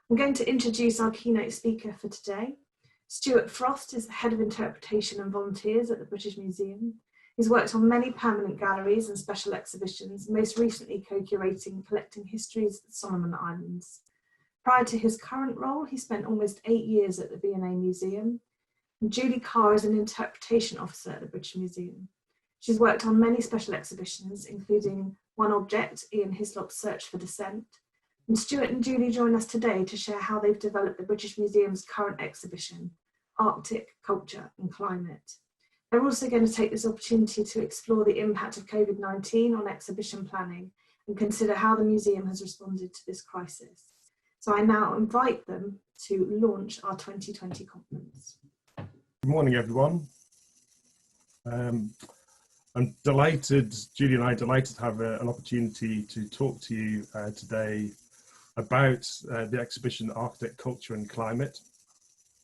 I'm going to introduce our keynote speaker for today. Stuart is the Head of Interpretation and Volunteers at the British Museum. He's worked on many permanent galleries and special exhibitions, most recently co-curating Collecting Histories at the Solomon Islands. Prior to his current role, he spent almost 8 years at the V&A Museum. And Julie Carr is an interpretation officer at the British Museum. She's worked on many special exhibitions, including One Object, Ian Hislop's Search for Descent. And Stuart and Julie join us today to share how they've developed the British Museum's current exhibition, Arctic Culture and Climate. They're also going to take this opportunity to explore the impact of COVID-19 on exhibition planning and consider how the museum has responded to this crisis. So I now invite them to launch our 2020 conference. Good morning, everyone. I'm delighted, Julie and I are delighted to have an opportunity to talk to you today about the exhibition Arctic Culture and Climate.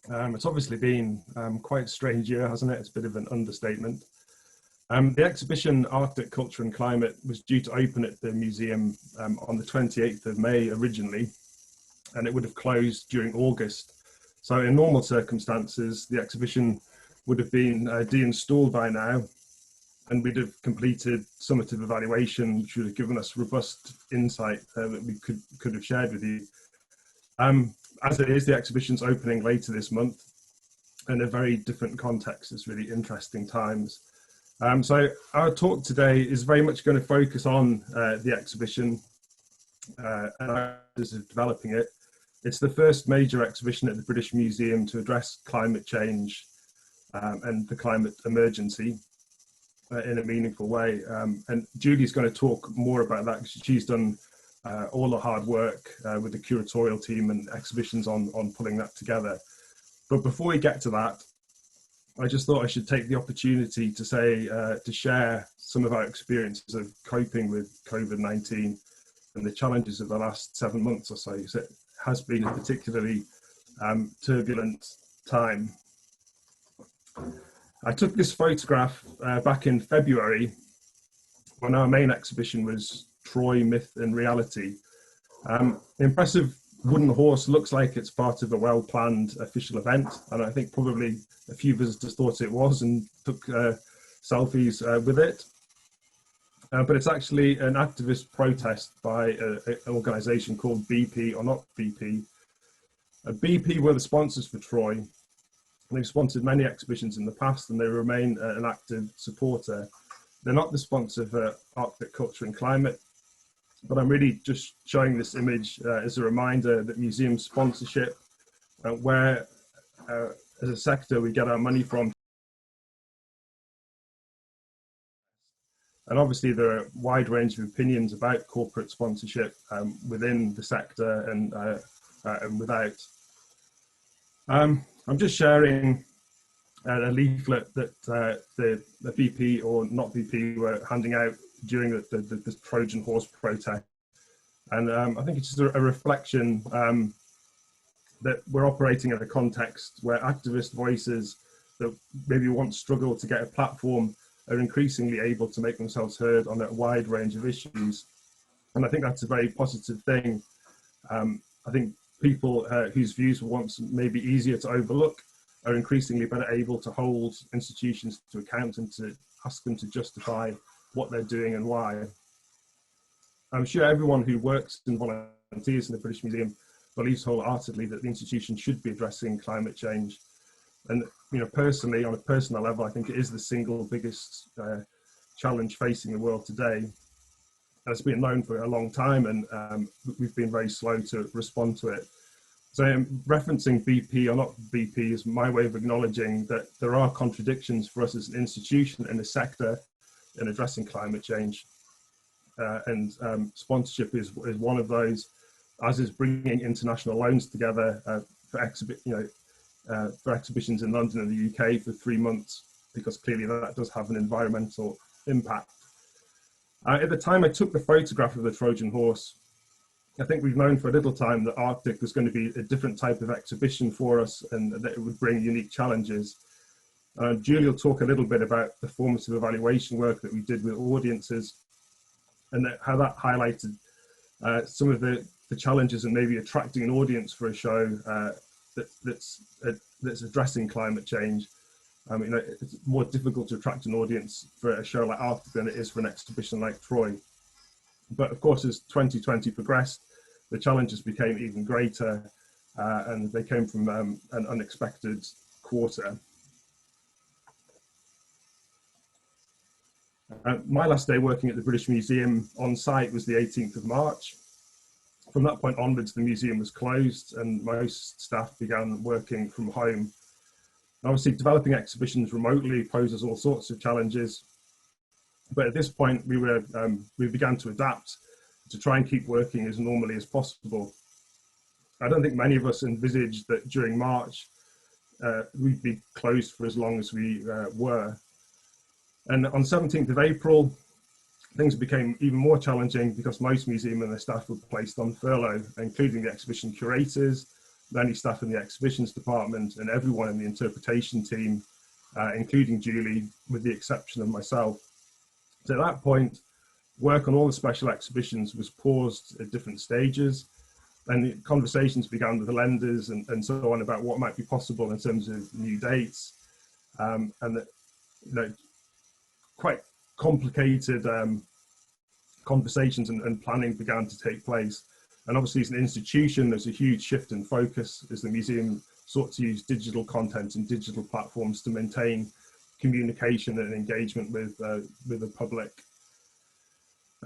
It's obviously been quite a strange year, hasn't it? It's a bit of an understatement. The exhibition Arctic Culture and Climate was due to open at the museum on the 28th of May originally, and it would have closed during August. So in normal circumstances, the exhibition would have been de-installed by now, and we'd have completed summative evaluation, which would have given us robust insight that we could have shared with you. As it is, the exhibition's opening later this month in a very different context. It's really interesting times. So our talk today is very much going to focus on the exhibition and our ideas of developing it. It's the first major exhibition at the British Museum to address climate change and the climate emergency in a meaningful way. And Julie's going to talk more about that because she's done all the hard work with the curatorial team and exhibitions on pulling that together. But before we get to that, I just thought I should take the opportunity to say, to share some of our experiences of coping with COVID-19 and the challenges of the last 7 months or so. So it has been a particularly turbulent time. I took this photograph back in February when our main exhibition was Troy, Myth and Reality. The impressive wooden horse looks like it's part of a well-planned official event, and I think probably a few visitors thought it was and took selfies with it. But it's actually an activist protest by an organisation called BP or Not BP. BP were the sponsors for Troy. They've sponsored many exhibitions in the past and they remain an active supporter. They're not the sponsor for Arctic Culture and Climate, but I'm really just showing this image as a reminder that museum sponsorship, where as a sector we get our money from. And obviously there are a wide range of opinions about corporate sponsorship within the sector and without. I'm just sharing a leaflet that the BP or Not BP were handing out during the Trojan horse protest. And I think it's just a reflection that we're operating in a context where activist voices that maybe once struggled to get a platform are increasingly able to make themselves heard on a wide range of issues. And I think that's a very positive thing. I think people whose views were once maybe easier to overlook are increasingly better able to hold institutions to account and to ask them to justify what they're doing and why. I'm sure everyone who works and volunteers in the British Museum believes wholeheartedly that the institution should be addressing climate change. And personally, on a personal level, I think it is the single biggest challenge facing the world today. It's been known for a long time and we've been very slow to respond to it. So referencing BP or Not BP is my way of acknowledging that there are contradictions for us as an institution and a sector in addressing climate change. And sponsorship is one of those, as is bringing international loans together for exhibitions in London and the UK for 3 months, because clearly that does have an environmental impact. At the time I took the photograph of the Trojan horse, I think we've known for a little time that Arctic was going to be a different type of exhibition for us and that it would bring unique challenges. Julie will talk a little bit about the formative evaluation work that we did with audiences and how that highlighted some of the the challenges and maybe attracting an audience for a show that's addressing climate change. It's more difficult to attract an audience for a show like Arctic than it is for an exhibition like Troy. But of course, as 2020 progressed, the challenges became even greater, and they came from an unexpected quarter. My last day working at the British Museum on site was the 18th of March. From that point onwards, the museum was closed and most staff began working from home. Obviously, developing exhibitions remotely poses all sorts of challenges, but at this point, we began to adapt to try and keep working as normally as possible. I don't think many of us envisaged that during March, we'd be closed for as long as we were. And on 17th of April, things became even more challenging because most museum and their staff were placed on furlough, including the exhibition curators, many staff in the exhibitions department, and everyone in the interpretation team, including Julie, with the exception of myself. So at that point, work on all the special exhibitions was paused at different stages, and the conversations began with the lenders and so on about what might be possible in terms of new dates, and that, quite complicated conversations and planning began to take place. And obviously, as an institution, there's a huge shift in focus as the museum sought to use digital content and digital platforms to maintain communication and engagement with the public.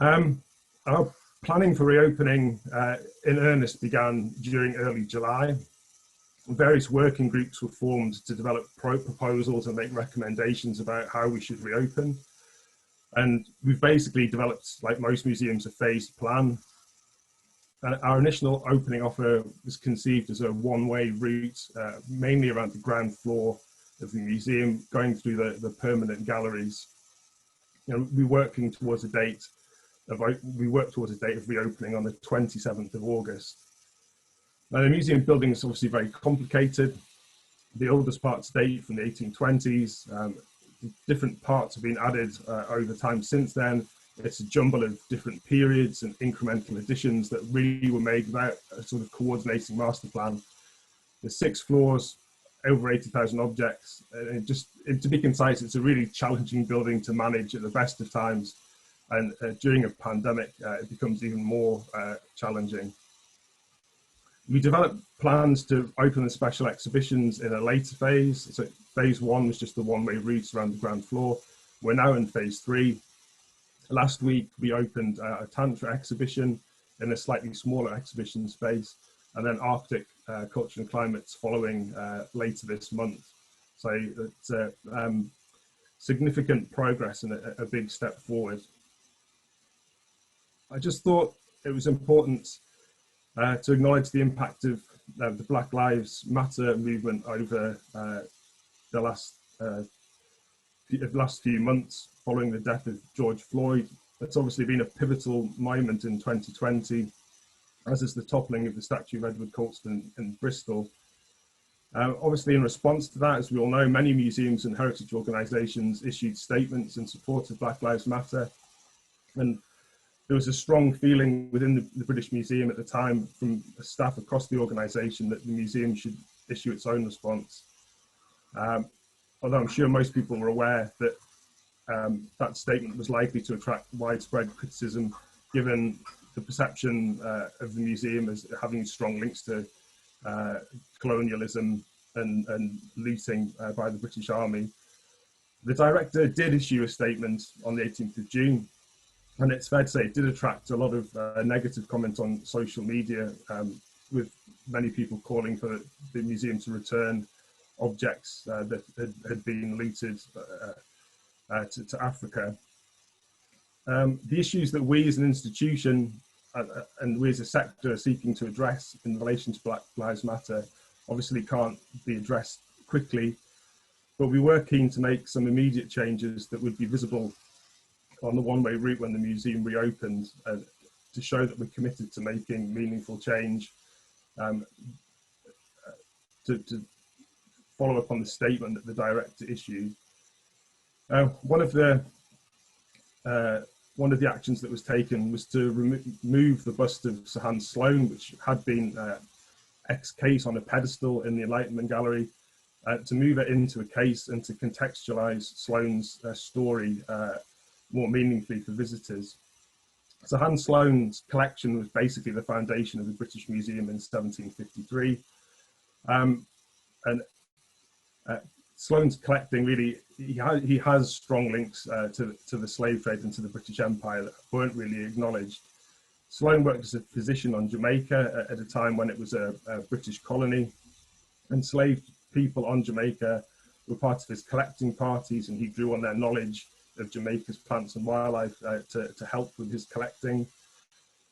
Our planning for reopening in earnest began during early July. Various working groups were formed to develop proposals and make recommendations about how we should reopen. And we've basically developed, like most museums, a phased plan. Our initial opening offer was conceived as a one-way route, mainly around the ground floor of the museum, going through the permanent galleries. We work towards a date of reopening on the 27th of August. Now, the museum building is obviously very complicated. The oldest parts date from the 1820s. Different parts have been added over time since then. It's a jumble of different periods and incremental additions that really were made without a sort of coordinating master plan. There's 6 floors, over 80,000 objects. To be concise, it's a really challenging building to manage at the best of times. And during a pandemic, it becomes even more challenging. We developed plans to open the special exhibitions in a later phase. So phase 1 was just the one-way route around the ground floor. We're now in phase 3. Last week, we opened a Tantra exhibition in a slightly smaller exhibition space, and then Arctic Culture and Climate's following later this month. So it's significant progress and a big step forward. I just thought it was important to acknowledge the impact of the Black Lives Matter movement over the last few months following the death of George Floyd. It's obviously been a pivotal moment in 2020, as is the toppling of the statue of Edward Colston in Bristol. Obviously, in response to that, as we all know, many museums and heritage organisations issued statements in support of Black Lives Matter. And there was a strong feeling within the British Museum at the time from staff across the organisation that the museum should issue its own response. Although I'm sure most people were aware that that statement was likely to attract widespread criticism, given the perception of the museum as having strong links to colonialism and looting by the British Army. The director did issue a statement on the 18th of June, and it's fair to say it did attract a lot of negative comments on social media, with many people calling for the museum to return objects that had been looted to Africa. The issues that we as an institution and we as a sector are seeking to address in relation to Black Lives Matter obviously can't be addressed quickly, but we were keen to make some immediate changes that would be visible on the one-way route when the museum reopened, to show that we're committed to making meaningful change, to follow up on the statement that the director issued. One of the one of the actions that was taken was to remove the bust of Sir Hans Sloane, which had been ex-case on a pedestal in the Enlightenment Gallery, to move it into a case and to contextualize Sloane's story more meaningfully for visitors. So Hans Sloane's collection was basically the foundation of the British Museum in 1753. Sloane's collecting really, he has strong links to the slave trade and to the British Empire that weren't really acknowledged. Sloane worked as a physician on Jamaica at a time when it was a British colony. Enslaved people on Jamaica were part of his collecting parties, and he drew on their knowledge of Jamaica's plants and wildlife to help with his collecting.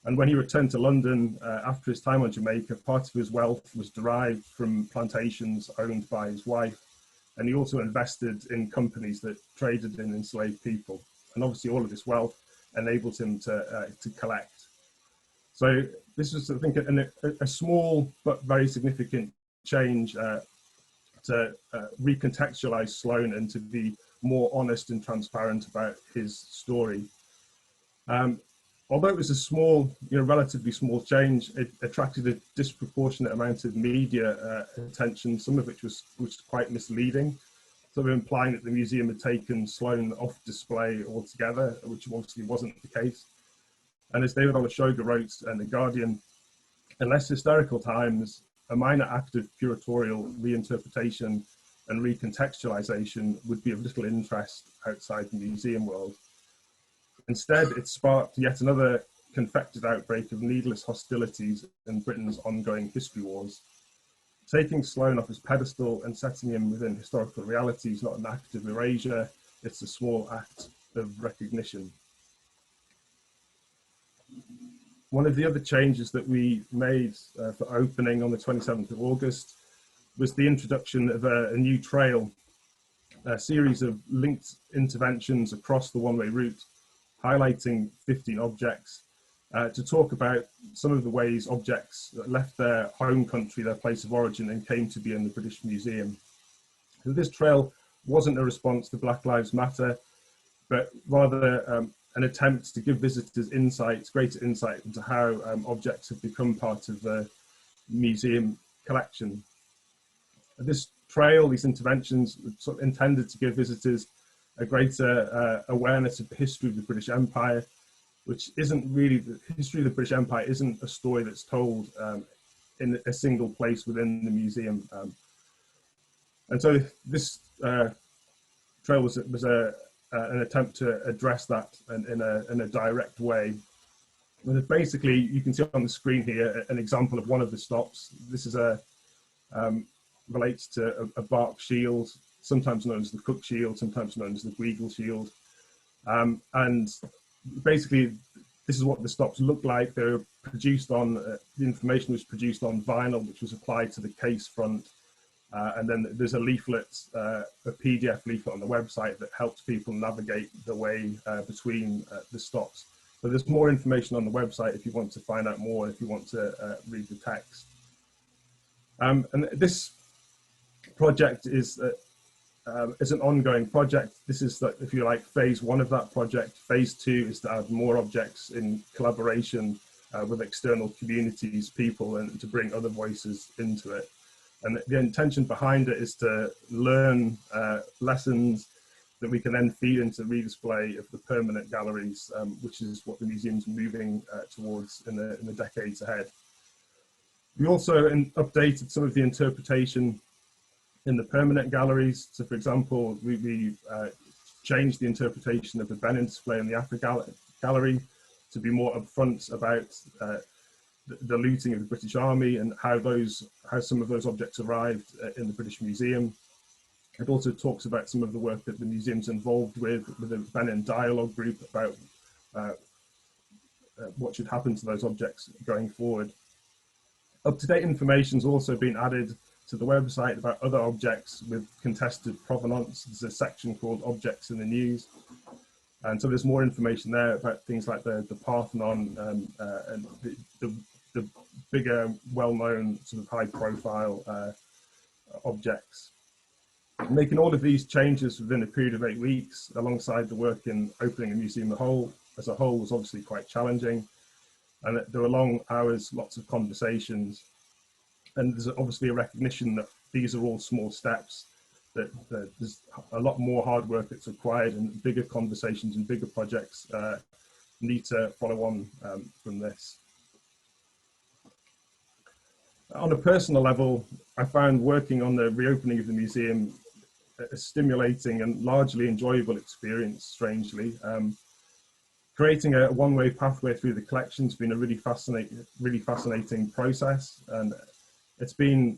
And when he returned to London after his time on Jamaica, part of his wealth was derived from plantations owned by his wife. And he also invested in companies that traded in enslaved people. And obviously all of this wealth enabled him to collect. So this was, I think, a small but very significant change to recontextualize Sloane and to be more honest and transparent about his story. Although it was a small, relatively small change, it attracted a disproportionate amount of media attention, some of which was quite misleading, sort of implying that the museum had taken Sloane off display altogether, which obviously wasn't the case. And as David Olusoga wrote in The Guardian, in less hysterical times, a minor act of curatorial reinterpretation and recontextualization would be of little interest outside the museum world. Instead, it sparked yet another confected outbreak of needless hostilities in Britain's ongoing history wars. Taking Sloane off his pedestal and setting him within historical reality is not an act of erasure, it's a small act of recognition. One of the other changes that we made for opening on the 27th of August was the introduction of a new trail, a series of linked interventions across the one-way route, highlighting 15 objects to talk about some of the ways objects that left their home country, their place of origin, and came to be in the British Museum. So this trail wasn't a response to Black Lives Matter, but rather an attempt to give visitors greater insight into how objects have become part of the museum collection. This trail, these interventions, were sort of intended to give visitors a greater awareness of the history of the British Empire, which isn't really, the history of the British Empire isn't a story that's told in a single place within the museum. And so this trail was an attempt to address that in a direct way. And basically, you can see on the screen here an example of one of the stops. This is relates to a bark shield, sometimes known as the Cook Shield, sometimes known as the Weagle Shield. And basically, this is what the stops look like. They were produced on, the information was produced on vinyl, which was applied to the case front. And then there's a leaflet, a PDF leaflet on the website that helps people navigate the way between the stops. So there's more information on the website if you want to find out more, if you want to read the text. And this project is an ongoing project. This is, if you like, phase one of that project. Phase two is to add more objects in collaboration with external communities, people, and to bring other voices into it. And the intention behind it is to learn lessons that we can then feed into redisplay of the permanent galleries, which is what the museum's moving towards in the decades ahead. We also updated some of the interpretation in the permanent galleries. So, for example, we changed the interpretation of the Benin display in the Africa Gallery to be more upfront about the looting of the British Army and how some of those objects arrived in the British Museum. It also talks about some of the work that the museum's involved with the Benin Dialogue Group about what should happen to those objects going forward. Up-to-date information has also been added to the website about other objects with contested provenance. There's a section called Objects in the News. And so there's more information there about things like the Parthenon and the bigger, well-known, sort of high-profile objects. Making all of these changes within a period of 8 weeks, alongside the work in opening a museum as a whole, as a whole was obviously quite challenging, and there were long hours, lots of conversations, and there's obviously a recognition that these are all small steps, that there's a lot more hard work that's required, and bigger conversations and bigger projects need to follow on from this. On a personal level, I found working on the reopening of the museum a stimulating and largely enjoyable experience, strangely. Creating a one-way pathway through the collection has been a really fascinating process, and it's been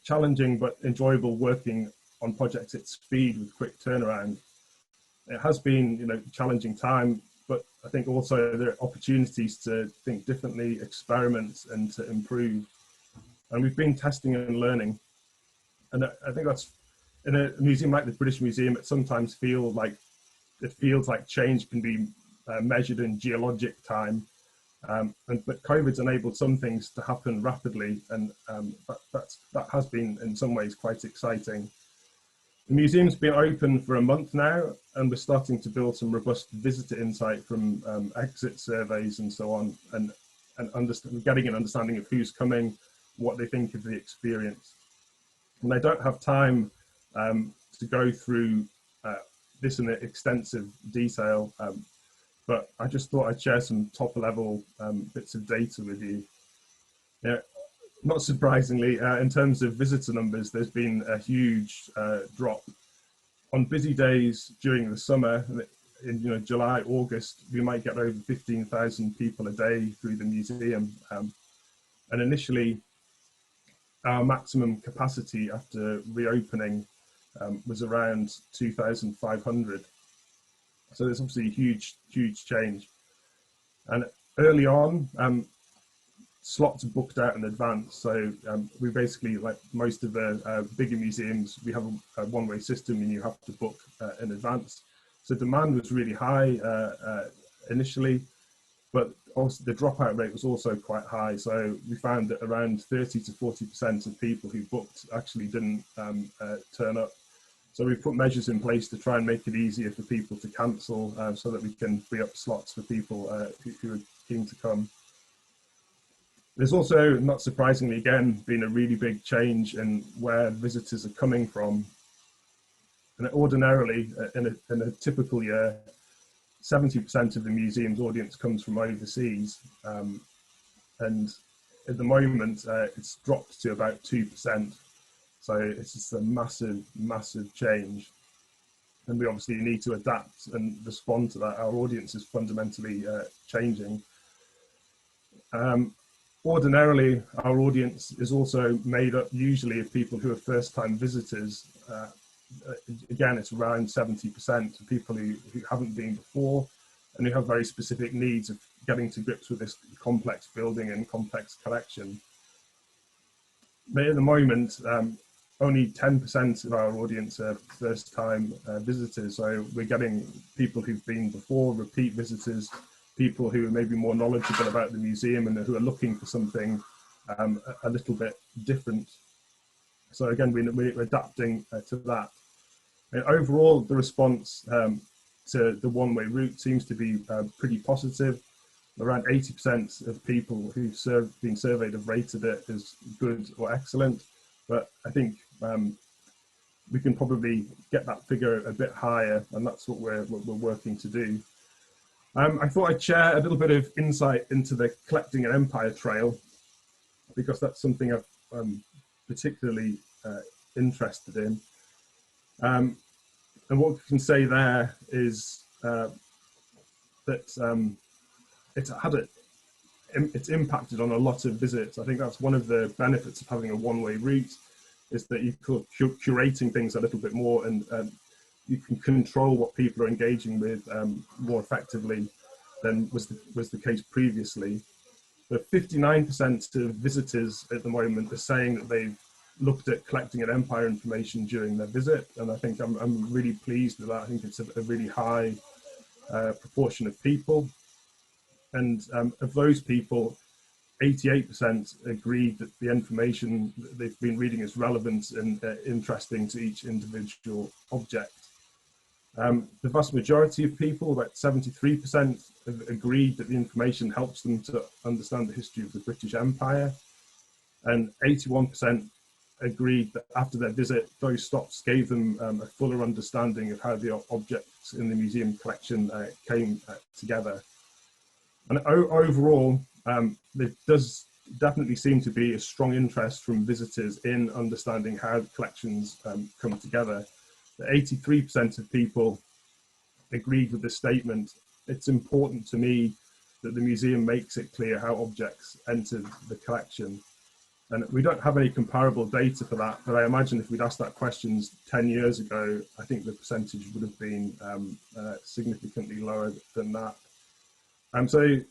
challenging but enjoyable working on projects at speed with quick turnaround. It has been, a challenging time, but I think also there are opportunities to think differently, experiment, and to improve. And we've been testing and learning. And I think that's, in a museum like the British Museum, it sometimes feels like change can be measured in geologic time. But COVID's enabled some things to happen rapidly, and that has been in some ways quite exciting. The museum's been open for a month now, and we're starting to build some robust visitor insight from exit surveys and so on, and getting an understanding of who's coming, what they think of the experience. And I don't have time to go through this in extensive detail, but I just thought I'd share some top level bits of data with you. Not surprisingly, in terms of visitor numbers, there's been a huge drop. On busy days during the summer, in July, August, we might get over 15,000 people a day through the museum. And initially, our maximum capacity after reopening was around 2,500. So there's obviously a huge change. And early on, slots are booked out in advance. So we basically, like most of the bigger museums, we have a one-way system and you have to book in advance. So demand was really high initially, but also the dropout rate was also quite high. So we found that around 30 to 40% of people who booked actually didn't turn up. So we've put measures in place to try and make it easier for people to cancel so that we can free up slots for people who are keen to come. There's also, not surprisingly again, been a really big change in where visitors are coming from. And ordinarily, in a typical year, 70% of the museum's audience comes from overseas. And at the moment, it's dropped to about 2%. So it's just a massive change. And we obviously need to adapt and respond to that. Our audience is fundamentally changing. Ordinarily, our audience is also made up usually of people who are first-time visitors. Again, it's around 70% of people who haven't been before and who have very specific needs of getting to grips with this complex building and complex collection. But at the moment, only 10% of our audience are first-time visitors. So we're getting people who've been before, repeat visitors, people who are maybe more knowledgeable about the museum and who are looking for something a little bit different. So again, we're adapting to that. And overall, the response to the one-way route seems to be pretty positive. Around 80% of people who've been surveyed have rated it as good or excellent. But I think we can probably get that figure a bit higher, and that's what we're working to do. I thought I'd share a little bit of insight into the Collecting an Empire Trail, because that's something I'm particularly interested in. And what we can say there is that it's impacted on a lot of visits. I think that's one of the benefits of having a one-way route, is that you're curating things a little bit more, and you can control what people are engaging with more effectively than was the case previously. But 59% of visitors at the moment are saying that they've looked at Collecting an Empire information during their visit, and I think I'm really pleased with that. I think it's a really high proportion of people, and of those people, 88% agreed that the information that they've been reading is relevant and interesting to each individual object. The vast majority of people, about 73%, have agreed that the information helps them to understand the history of the British Empire, and 81% agreed that after their visit, those stops gave them a fuller understanding of how the objects in the museum collection came together. And overall, there does definitely seem to be a strong interest from visitors in understanding how the collections come together. 83% of people agreed with the statement, "It's important to me that the museum makes it clear how objects entered the collection." And we don't have any comparable data for that, but I imagine if we'd asked that questions 10 years ago, I think the percentage would have been significantly lower than that. So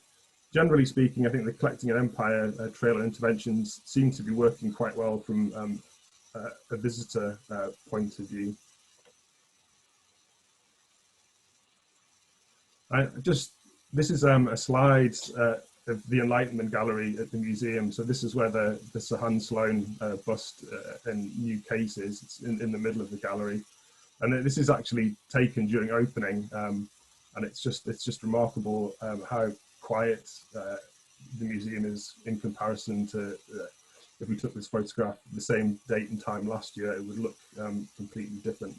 generally speaking, I think the Collecting an Empire trail and interventions seem to be working quite well from a visitor point of view. This is a slide of the Enlightenment Gallery at the museum. So this is where the Sir Hans Sloane bust in new cases. It's in the middle of the gallery, and this is actually taken during opening, and it's just remarkable how quiet the museum is in comparison to if we took this photograph the same date and time last year, it would look completely different.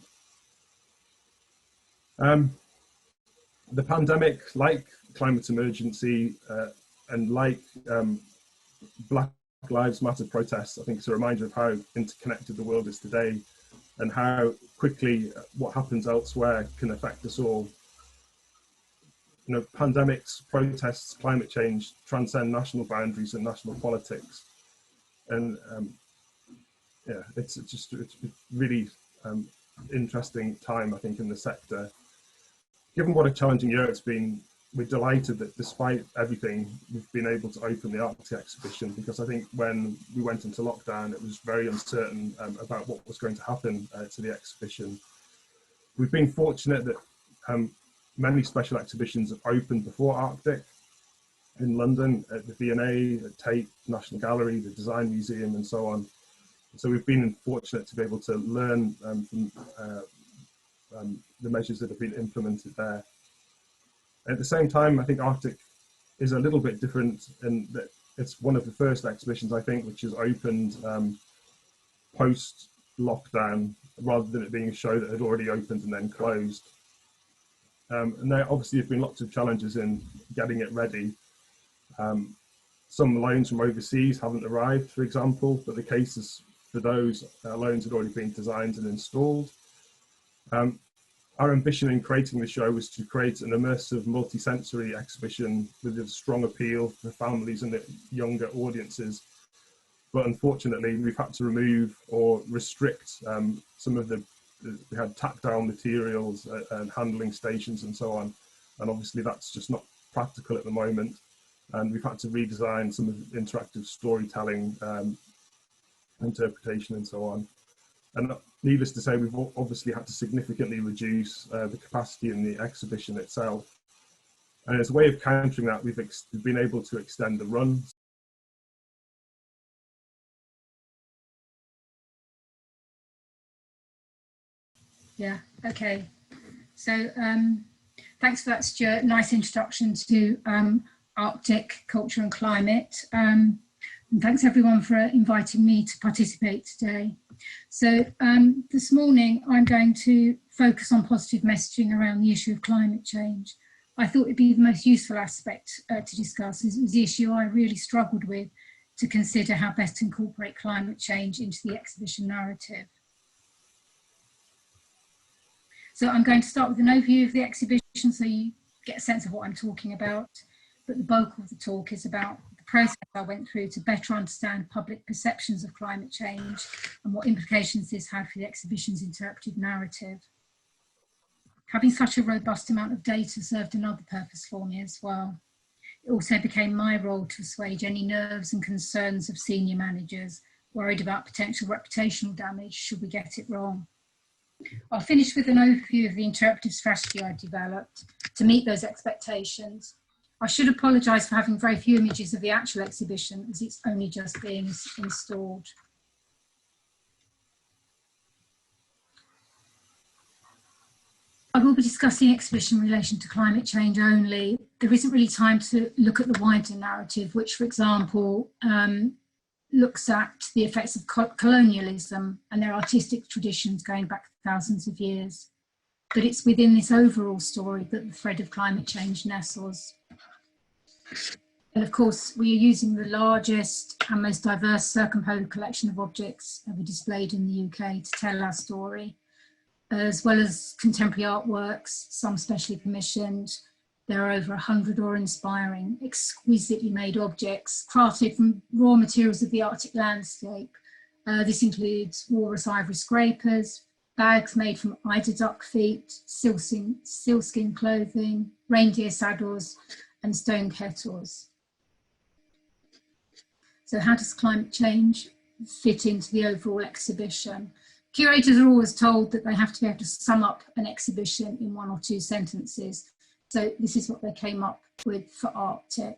The pandemic, like climate emergency and like Black Lives Matter protests, I think it's a reminder of how interconnected the world is today and how quickly what happens elsewhere can affect us all. You know, pandemics, protests, climate change transcend national boundaries and national politics. And yeah, it's really interesting time, I think, in the sector. Given what a challenging year it's been, we're delighted that despite everything, we've been able to open the Arctic exhibition, because I think when we went into lockdown, it was very uncertain about what was going to happen to the exhibition. We've been fortunate that many special exhibitions have opened before Arctic, in London, at the V&A, at Tate, National Gallery, the Design Museum, and so on. So we've been fortunate to be able to learn from the measures that have been implemented there. At the same time, I think Arctic is a little bit different in that it's one of the first exhibitions, I think, which has opened post-lockdown, rather than it being a show that had already opened and then closed. And there obviously have been lots of challenges in getting it ready. Some loans from overseas haven't arrived, for example, but the cases for those loans had already been designed and installed. Our ambition in creating the show was to create an immersive multi-sensory exhibition with a strong appeal for families and younger audiences. But unfortunately, we've had to remove or restrict some of we had tactile materials and handling stations and so on. And obviously that's just not practical at the moment. And we've had to redesign some of the interactive storytelling, interpretation and so on. And needless to say, we've obviously had to significantly reduce the capacity in the exhibition itself. And as a way of countering that, we've been able to extend the run. Yeah, okay. So thanks for that, Stuart. Nice introduction to Arctic culture and climate. And thanks everyone for inviting me to participate today. So this morning I'm going to focus on positive messaging around the issue of climate change. I thought it'd be the most useful aspect to discuss. It was the issue I really struggled with to consider how best to incorporate climate change into the exhibition narrative. So I'm going to start with an overview of the exhibition so you get a sense of what I'm talking about, but the bulk of the talk is about the process I went through to better understand public perceptions of climate change and what implications this had for the exhibition's interpretive narrative. Having such a robust amount of data served another purpose for me as well. It also became my role to assuage any nerves and concerns of senior managers worried about potential reputational damage should we get it wrong. I'll finish with an overview of the interpretive strategy I developed to meet those expectations. I should apologise for having very few images of the actual exhibition as it's only just being installed. I will be discussing the exhibition in relation to climate change only. There isn't really time to look at the wider narrative, which, for example, looks at the effects of colonialism and their artistic traditions going back thousands of years. But it's within this overall story that the thread of climate change nestles. And of course, we are using the largest and most diverse circumpolar collection of objects ever displayed in the UK to tell our story, as well as contemporary artworks, some specially commissioned. There are over 100 awe-inspiring, exquisitely made objects crafted from raw materials of the Arctic landscape. This includes walrus ivory scrapers, bags made from eider duck feet, sealskin clothing, reindeer saddles, and stone kettles. So how does climate change fit into the overall exhibition? Curators are always told that they have to be able to sum up an exhibition in 1 or 2 sentences. So this is what they came up with for Arctic.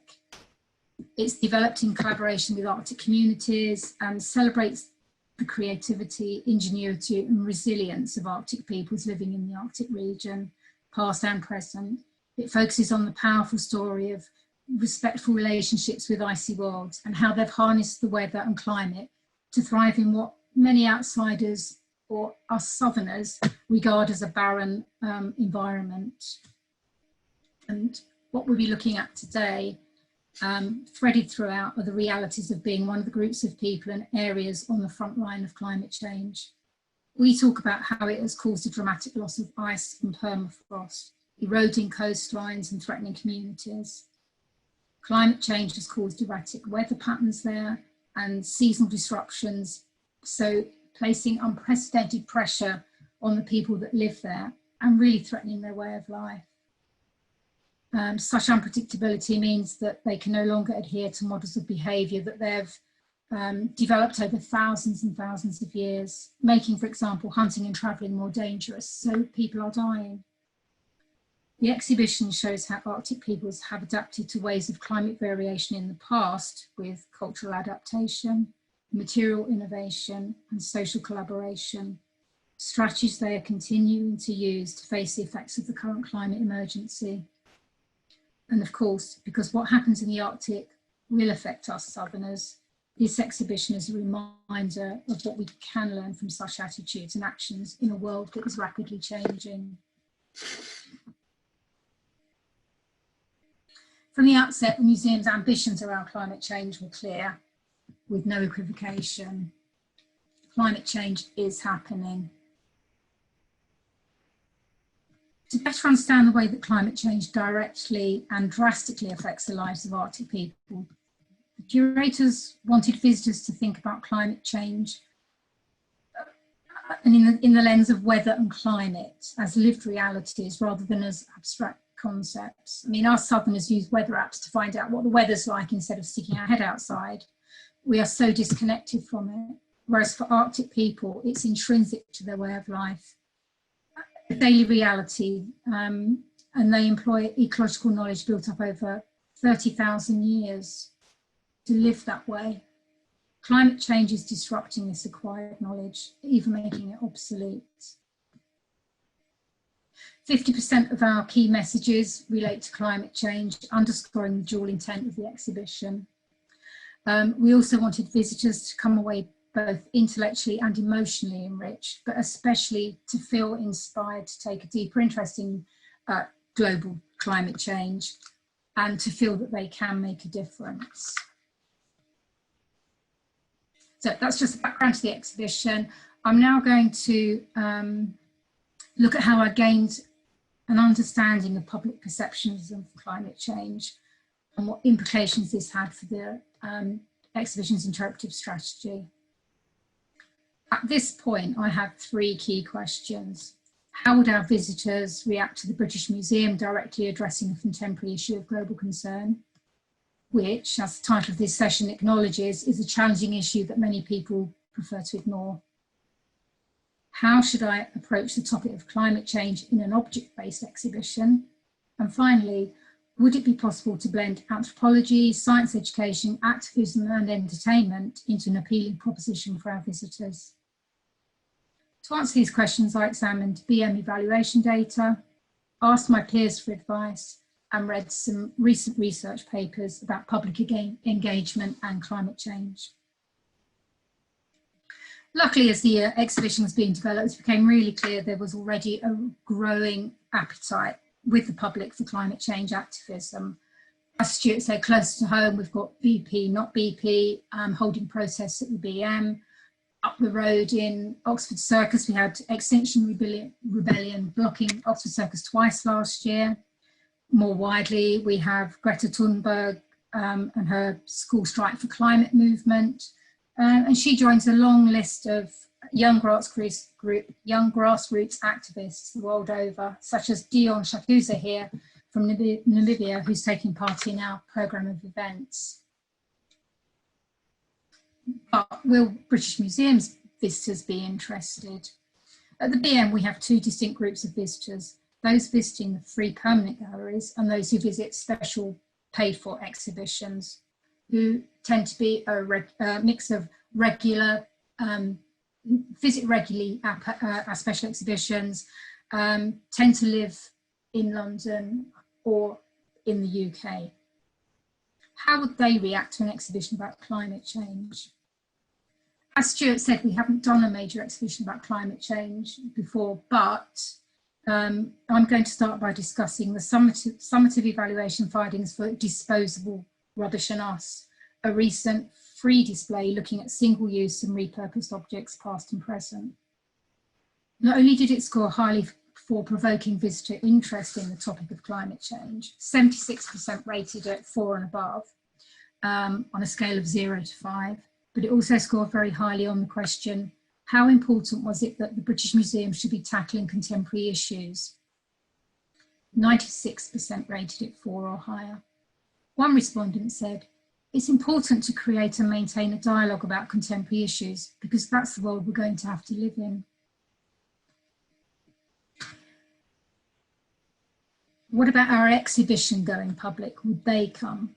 It's developed in collaboration with Arctic communities and celebrates the creativity, ingenuity and resilience of Arctic peoples living in the Arctic region, past and present. It focuses on the powerful story of respectful relationships with icy worlds and how they've harnessed the weather and climate to thrive in what many outsiders or us southerners regard as a barren environment. And what we'll be looking at today, threaded throughout, are the realities of being one of the groups of people and areas on the front line of climate change. We talk about how it has caused a dramatic loss of ice and permafrost, eroding coastlines and threatening communities. Climate change has caused erratic weather patterns there and seasonal disruptions, so placing unprecedented pressure on the people that live there and really threatening their way of life. Such unpredictability means that they can no longer adhere to models of behaviour that they've developed over thousands and thousands of years, making, for example, hunting and travelling more dangerous, so people are dying. The exhibition shows how Arctic peoples have adapted to ways of climate variation in the past with cultural adaptation, material innovation and social collaboration, strategies they are continuing to use to face the effects of the current climate emergency. And of course, because what happens in the Arctic will affect us southerners, this exhibition is a reminder of what we can learn from such attitudes and actions in a world that is rapidly changing. From the outset, the museum's ambitions around climate change were clear, with no equivocation. Climate change is happening. To better understand the way that climate change directly and drastically affects the lives of Arctic people, the curators wanted visitors to think about climate change and in the lens of weather and climate as lived realities rather than as abstract concepts. I mean, our southerners use weather apps to find out what the weather's like instead of sticking our head outside. We are so disconnected from it. Whereas for Arctic people, it's intrinsic to their way of life, a daily reality, and they employ ecological knowledge built up over 30,000 years to live that way. Climate change is disrupting this acquired knowledge, even making it obsolete. 50% of our key messages relate to climate change, underscoring the dual intent of the exhibition. We also wanted visitors to come away both intellectually and emotionally enriched, but especially to feel inspired to take a deeper interest in global climate change and to feel that they can make a difference. So that's just the background to the exhibition. I'm now going to look at how I gained an understanding of public perceptions of climate change and what implications this had for the exhibition's interpretive strategy. At this point, I have 3 key questions. How would our visitors react to the British Museum directly addressing a contemporary issue of global concern, which, as the title of this session acknowledges, is a challenging issue that many people prefer to ignore? How should I approach the topic of climate change in an object-based exhibition? And finally, would it be possible to blend anthropology, science education, activism and entertainment into an appealing proposition for our visitors? To answer these questions, I examined BM evaluation data, asked my peers for advice, and read some recent research papers about public engagement and climate change. Luckily, as the exhibition was being developed, it became really clear there was already a growing appetite with the public for climate change activism. As Stuart said, close to home, we've got BP, not BP, holding protests at the BM. Up the road in Oxford Circus, we had Extinction Rebellion blocking Oxford Circus twice last year. More widely, we have Greta Thunberg and her school strike for climate movement. And she joins a long list of young grassroots activists the world over, such as Dion Shakuza here from Namibia, who's taking part in our programme of events. But will British Museum's visitors be interested? At the BM, we have two distinct groups of visitors, those visiting the free permanent galleries and those who visit special paid-for exhibitions, who tend to be a mix of visit regularly our special exhibitions, tend to live in London or in the UK. How would they react to an exhibition about climate change? As Stuart said, we haven't done a major exhibition about climate change before, but I'm going to start by discussing the summative evaluation findings for Disposable Rubbish and Us, a recent free display looking at single-use and repurposed objects past and present. Not only did it score highly for provoking visitor interest in the topic of climate change, 76% rated at 4 and above on a scale of 0 to 5, but it also scored very highly on the question, how important was it that the British Museum should be tackling contemporary issues? 96% rated it 4 or higher. One respondent said, it's important to create and maintain a dialogue about contemporary issues because that's the world we're going to have to live in. What about our exhibition going public? Would they come?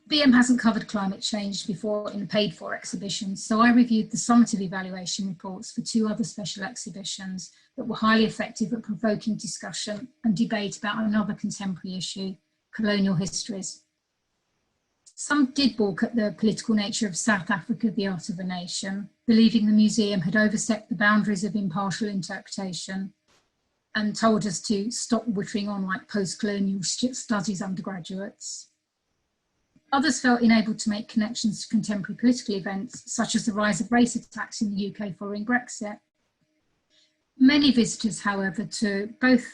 BM hasn't covered climate change before in paid-for exhibitions, so I reviewed the summative evaluation reports for 2 other special exhibitions that were highly effective at provoking discussion and debate about another contemporary issue, colonial histories. Some did balk at the political nature of South Africa, the Art of a Nation, believing the museum had overstepped the boundaries of impartial interpretation and told us to stop wittering on like post-colonial studies undergraduates. Others felt unable to make connections to contemporary political events, such as the rise of race attacks in the UK following Brexit. Many visitors, however, to both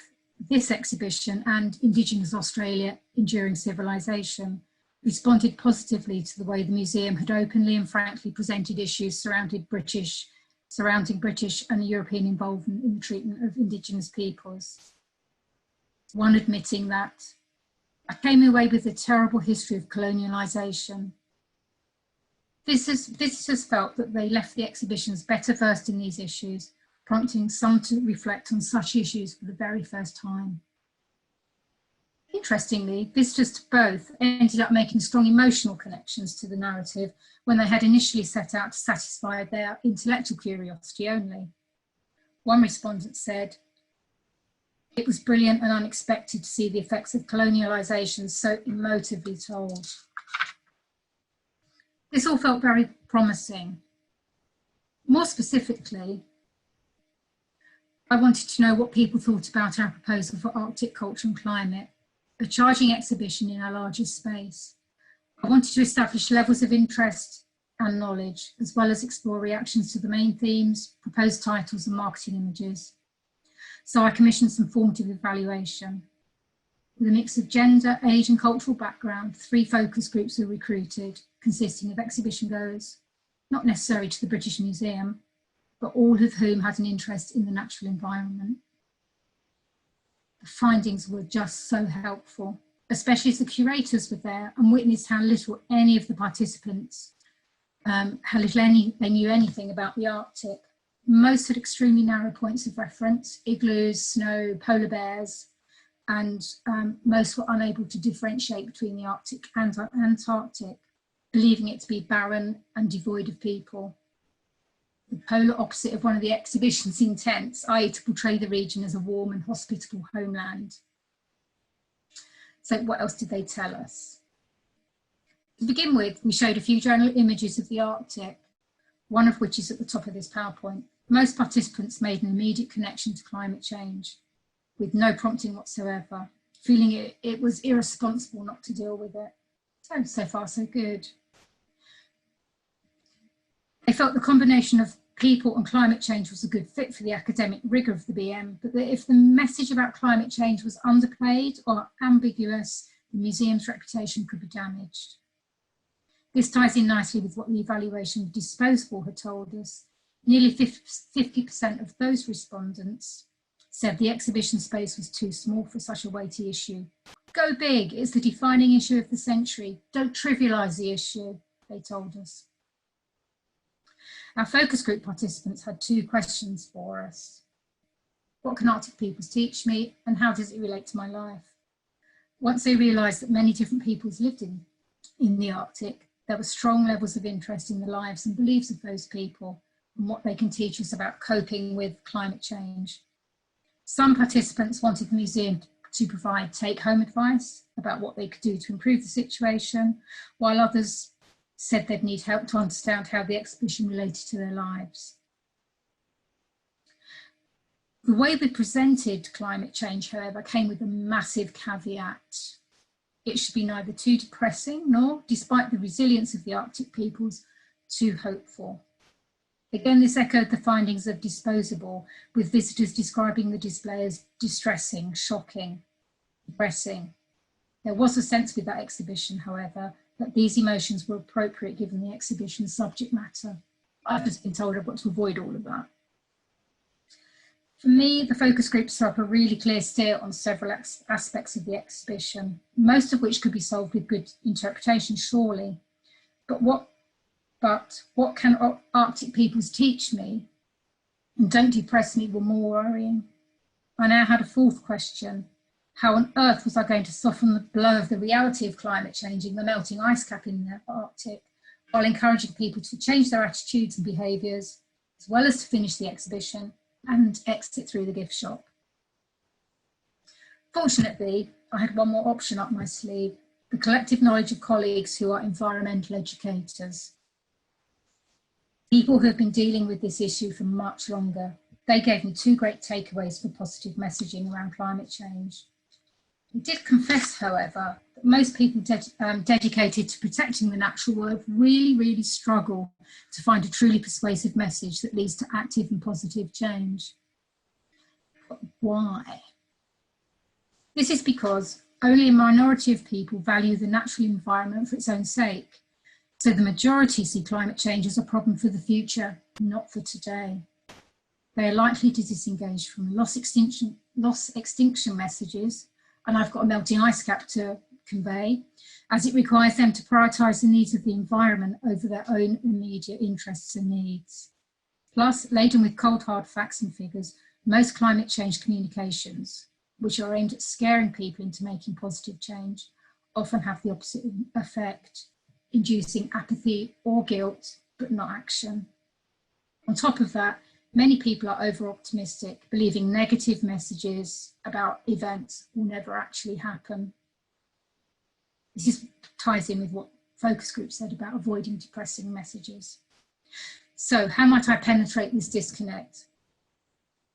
this exhibition and Indigenous Australia Enduring Civilization responded positively to the way the museum had openly and frankly presented issues surrounding British and European involvement in the treatment of Indigenous peoples. One admitting that, I came away with a terrible history of colonialisation. Visitors felt that they left the exhibitions better versed in these issues, prompting some to reflect on such issues for the very first time. Interestingly, visitors to both ended up making strong emotional connections to the narrative when they had initially set out to satisfy their intellectual curiosity only. One respondent said, it was brilliant and unexpected to see the effects of colonialisation so emotively told. This all felt very promising. More specifically, I wanted to know what people thought about our proposal for Arctic culture and climate, a charging exhibition in our largest space. I wanted to establish levels of interest and knowledge, as well as explore reactions to the main themes, proposed titles and marketing images. So I commissioned some formative evaluation. With a mix of gender, age and cultural background, 3 focus groups were recruited, consisting of exhibition goers, not necessary to the British Museum, but all of whom had an interest in the natural environment. The findings were just so helpful, especially as the curators were there and witnessed how little any of the participants, they knew anything about the Arctic. Most had extremely narrow points of reference, igloos, snow, polar bears, and most were unable to differentiate between the Arctic and Antarctic, believing it to be barren and devoid of people. the polar opposite of one of the exhibition's intents, i.e. to portray the region as a warm and hospitable homeland. So what else did they tell us? To begin with, we showed a few general images of the Arctic, one of which is at the top of this PowerPoint. Most participants made an immediate connection to climate change with no prompting whatsoever, feeling it was irresponsible not to deal with it. So far, so good. They felt the combination of people and climate change was a good fit for the academic rigour of the BM, but that if the message about climate change was underplayed or ambiguous, the museum's reputation could be damaged. This ties in nicely with what the evaluation of Disposable had told us. Nearly 50% of those respondents said the exhibition space was too small for such a weighty issue. Go big, it's the defining issue of the century. Don't trivialise the issue, they told us. Our focus group participants had 2 questions for us. What can Arctic peoples teach me, and how does it relate to my life? Once they realised that many different peoples lived in the Arctic, there were strong levels of interest in the lives and beliefs of those people and what they can teach us about coping with climate change. Some participants wanted the museum to provide take-home advice about what they could do to improve the situation, while others said they'd need help to understand how the exhibition related to their lives. The way we presented climate change, however, came with a massive caveat. It should be neither too depressing nor, despite the resilience of the Arctic peoples, too hopeful. Again, this echoed the findings of Disposable, with visitors describing the display as distressing, shocking, depressing. There was a sense with that exhibition, however, that these emotions were appropriate given the exhibition's subject matter. I've just been told I've got to avoid all of that. For me, the focus group set up a really clear steer on several aspects of the exhibition, most of which could be solved with good interpretation, surely. But what can Arctic peoples teach me and don't depress me were more worrying. I now had a 4th question. How on earth was I going to soften the blow of the reality of climate changing the melting ice cap in the Arctic, while encouraging people to change their attitudes and behaviours, as well as to finish the exhibition and exit through the gift shop? Fortunately, I had one more option up my sleeve, the collective knowledge of colleagues who are environmental educators. People who have been dealing with this issue for much longer. They gave me 2 great takeaways for positive messaging around climate change. I did confess, however, that most people dedicated to protecting the natural world really struggle to find a truly persuasive message that leads to active and positive change. But why? This is because only a minority of people value the natural environment for its own sake. So the majority see climate change as a problem for the future, not for today. They are likely to disengage from loss extinction messages, and I've got a melting ice cap to convey, as it requires them to prioritise the needs of the environment over their own immediate interests and needs. Plus, laden with cold hard facts and figures, most climate change communications, which are aimed at scaring people into making positive change, often have the opposite effect, inducing apathy or guilt, but not action. On top of that, many people are over-optimistic, believing negative messages about events will never actually happen. This ties in with what focus groups said about avoiding depressing messages. So how might I penetrate this disconnect?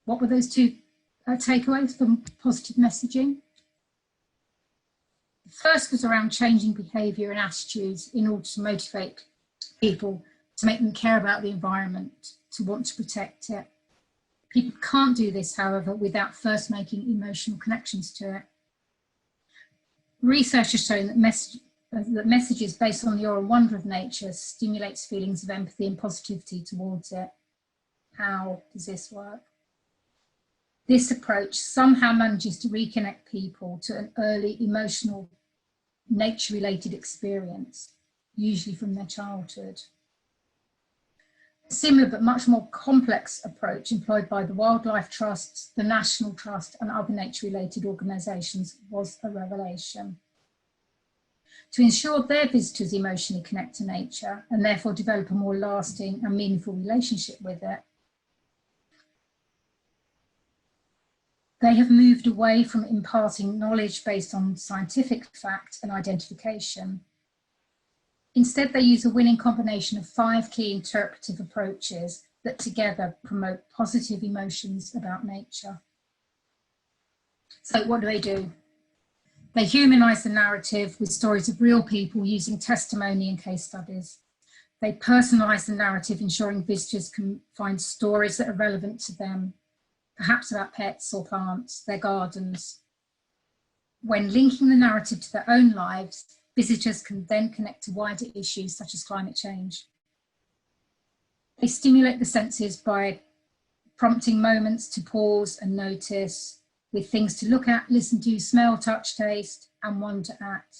What were those 2 takeaways for positive messaging? The first was around changing behaviour and attitudes in order to motivate people, to make them care about the environment, to want to protect it. People can't do this, however, without first making emotional connections to it. Research has shown that messages based on the awe and wonder of nature stimulates feelings of empathy and positivity towards it. How does this work? This approach somehow manages to reconnect people to an early emotional, nature-related experience, usually from their childhood. A similar but much more complex approach employed by the Wildlife Trusts, the National Trust and other nature-related organisations was a revelation. to ensure their visitors emotionally connect to nature and therefore develop a more lasting and meaningful relationship with it. They have moved away from imparting knowledge based on scientific fact and identification. Instead, they use a winning combination of 5 key interpretive approaches that together promote positive emotions about nature. So what do? They humanise the narrative with stories of real people using testimony and case studies. They personalise the narrative, ensuring visitors can find stories that are relevant to them, perhaps about pets or plants, their gardens. When linking the narrative to their own lives, visitors can then connect to wider issues such as climate change. They stimulate the senses by prompting moments to pause and notice, with things to look at, listen to, smell, touch, taste, and wonder at,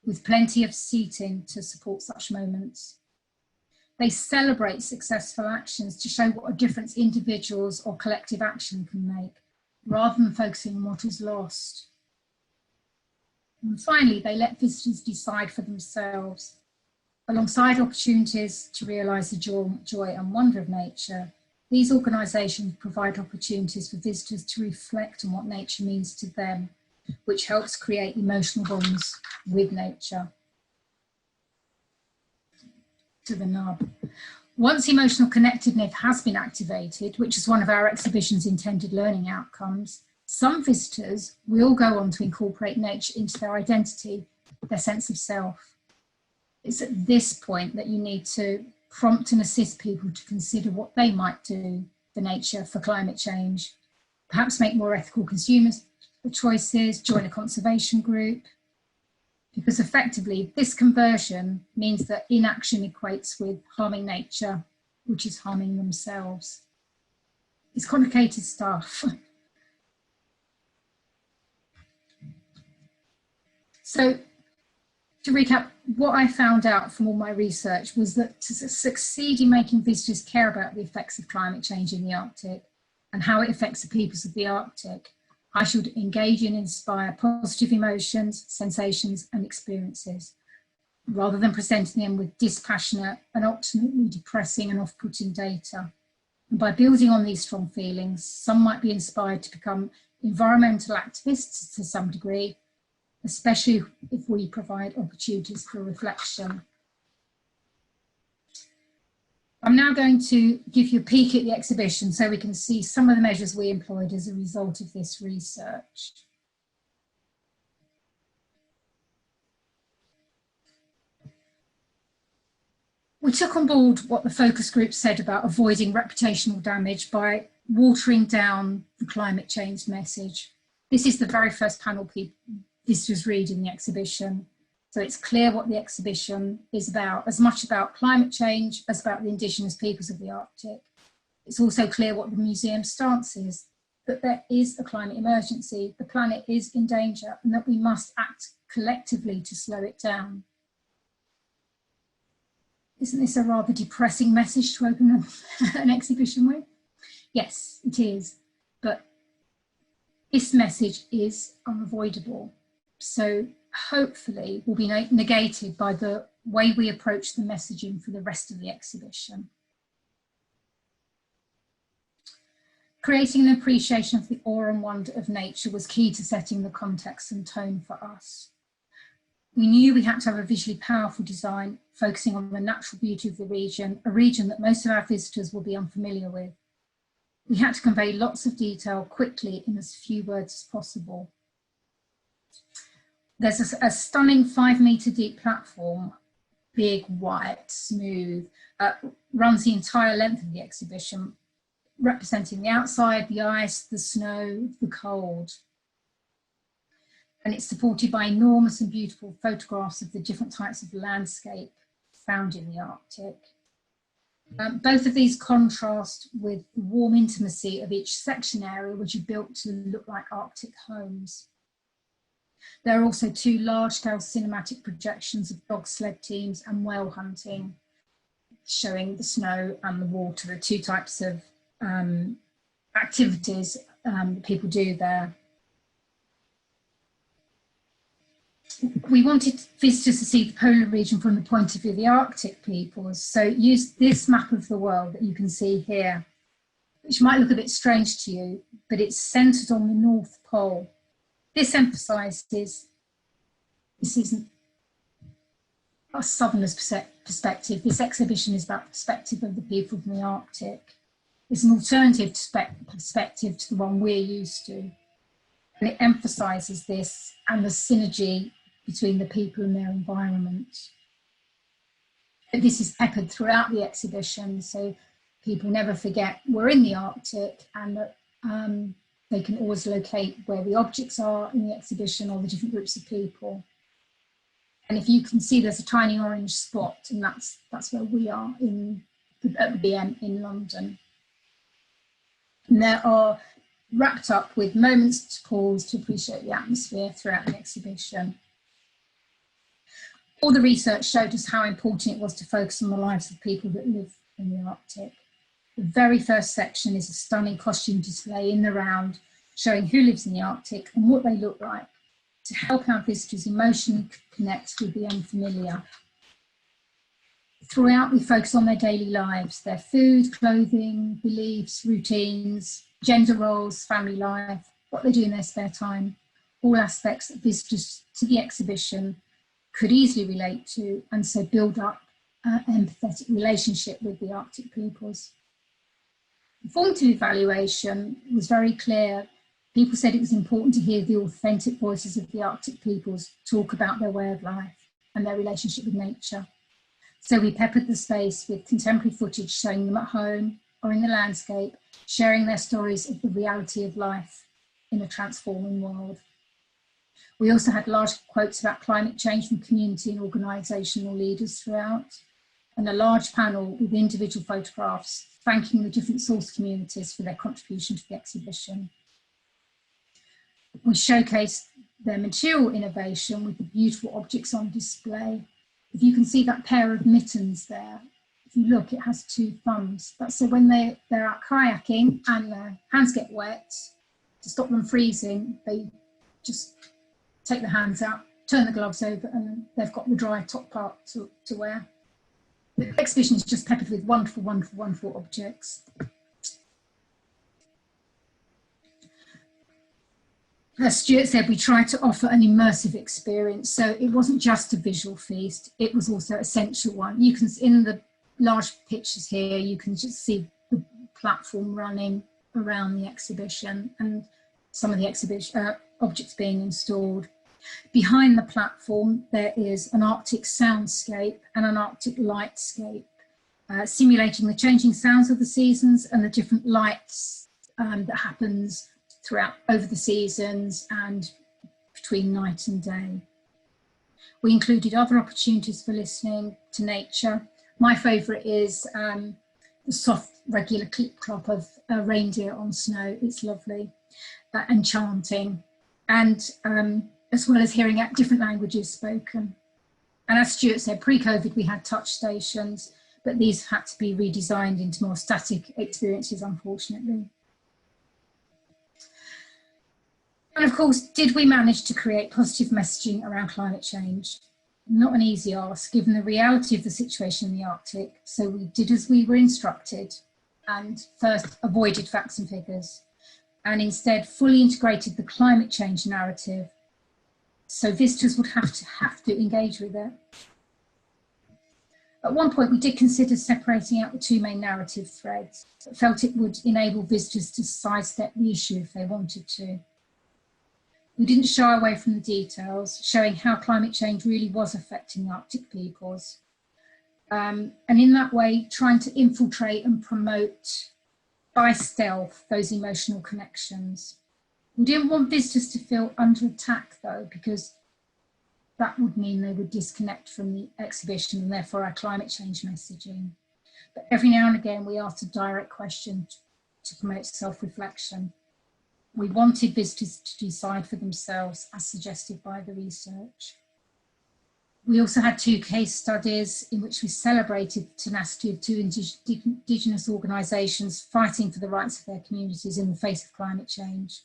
with plenty of seating to support such moments. They celebrate successful actions to show what a difference individuals or collective action can make, rather than focusing on what is lost. And finally, they let visitors decide for themselves. Alongside opportunities to realise the joy and wonder of nature, these organisations provide opportunities for visitors to reflect on what nature means to them, which helps create emotional bonds with nature. To the nub. Once emotional connectedness has been activated, which is one of our exhibition's intended learning outcomes, some visitors will go on to incorporate nature into their identity, their sense of self. It's at this point that you need to prompt and assist people to consider what they might do for nature, for climate change, perhaps make more ethical consumer choices, join a conservation group, because effectively this conversion means that inaction equates with harming nature, which is harming themselves. It's complicated stuff. So to recap, what I found out from all my research was that to succeed in making visitors care about the effects of climate change in the Arctic and how it affects the peoples of the Arctic, I should engage and inspire positive emotions, sensations, and experiences, rather than presenting them with dispassionate and ultimately depressing and off-putting data. And by building on these strong feelings, some might be inspired to become environmental activists to some degree, especially if we provide opportunities for reflection. I'm now going to give you a peek at the exhibition so we can see some of the measures we employed as a result of this research. We took on board what the focus group said about avoiding reputational damage by watering down the climate change message. This is the very first panel visitors read in the exhibition. So it's clear what the exhibition is about, as much about climate change as about the indigenous peoples of the Arctic. It's also clear what the museum's stance is, that there is a climate emergency, the planet is in danger, and that we must act collectively to slow it down. Isn't this a rather depressing message to open an exhibition with? Yes, it is, but this message is unavoidable. So hopefully will be negated by the way we approach the messaging for the rest of the exhibition. Creating an appreciation of the awe and wonder of nature was key to setting the context and tone for us. We knew we had to have a visually powerful design focusing on the natural beauty of the region, a region that most of our visitors will be unfamiliar with. We had to convey lots of detail quickly in as few words as possible. There's a stunning 5-metre deep platform, big, white, smooth, runs the entire length of the exhibition, representing the outside, the ice, the snow, the cold. And it's supported by enormous and beautiful photographs of the different types of landscape found in the Arctic. Both of these contrast with the warm intimacy of each section area, which are built to look like Arctic homes. There are also 2 large-scale cinematic projections of dog sled teams and whale hunting, showing the snow and the water, the 2 types of activities that people do there. we wanted visitors to see the polar region from the point of view of the Arctic peoples. So use this map of the world that you can see here, which might look a bit strange to you, but it's centered on the North Pole. This emphasizes this isn't a southerner's perspective. This exhibition is about the perspective of the people from the Arctic. It's an alternative perspective to the one we're used to. And it emphasizes this and the synergy between the people and their environment. But this is peppered throughout the exhibition, so people never forget we're in the Arctic, and that they can always locate where the objects are in the exhibition or the different groups of people. And if you can see, there's a tiny orange spot, and that's where we are at the BM in London. And there are wrapped up with moments to pause to appreciate the atmosphere throughout the exhibition. All the research showed us how important it was to focus on the lives of people that live in the Arctic. The very first section is a stunning costume display in the round showing who lives in the Arctic and what they look like, to help our visitors emotionally connect with the unfamiliar. Throughout, we focus on their daily lives, their food, clothing, beliefs, routines, gender roles, family life, what they do in their spare time, all aspects that visitors to the exhibition could easily relate to, and so build up an empathetic relationship with the Arctic peoples. The formative evaluation was very clear. People said it was important to hear the authentic voices of the Arctic peoples talk about their way of life and their relationship with nature. So we peppered the space with contemporary footage showing them at home or in the landscape, sharing their stories of the reality of life in a transforming world. We also had large quotes about climate change from community and organisational leaders throughout, and a large panel with individual photographs thanking the different source communities for their contribution to the exhibition. We showcased their material innovation with the beautiful objects on display. If you can see that pair of mittens there, if you look, it has two thumbs. That's so when they're out kayaking and their hands get wet, to stop them freezing, they just take the hands out, turn the gloves over, and then they've got the dry top part to wear. The exhibition is just peppered with wonderful, wonderful, wonderful objects. As Stuart said, we tried to offer an immersive experience, so it wasn't just a visual feast, it was also a sensual one. You can, in the large pictures here, you can just see the platform running around the exhibition and some of the exhibition objects being installed. Behind the platform, there is an Arctic soundscape and an Arctic lightscape, simulating the changing sounds of the seasons and the different lights that happens throughout over the seasons and between night and day. We included other opportunities for listening to nature. My favourite is the soft, regular clip-clop of a reindeer on snow. It's lovely and chanting, and as well as hearing different languages spoken. And as Stuart said, pre-COVID we had touch stations, but these had to be redesigned into more static experiences, unfortunately. And of course, did we manage to create positive messaging around climate change? Not an easy ask, given the reality of the situation in the Arctic. So we did as we were instructed, and first avoided facts and figures, and instead fully integrated the climate change narrative, so visitors would have to engage with it. At one point, we did consider separating out the two main narrative threads, but felt it would enable visitors to sidestep the issue if they wanted to. We didn't shy away from the details, showing how climate change really was affecting the Arctic peoples. And in that way, trying to infiltrate and promote by stealth those emotional connections. We didn't want visitors to feel under attack though, because that would mean they would disconnect from the exhibition and therefore our climate change messaging. But every now and again, we asked a direct question to promote self-reflection. We wanted visitors to decide for themselves, as suggested by the research. We also had two case studies in which we celebrated the tenacity of two Indigenous organisations fighting for the rights of their communities in the face of climate change.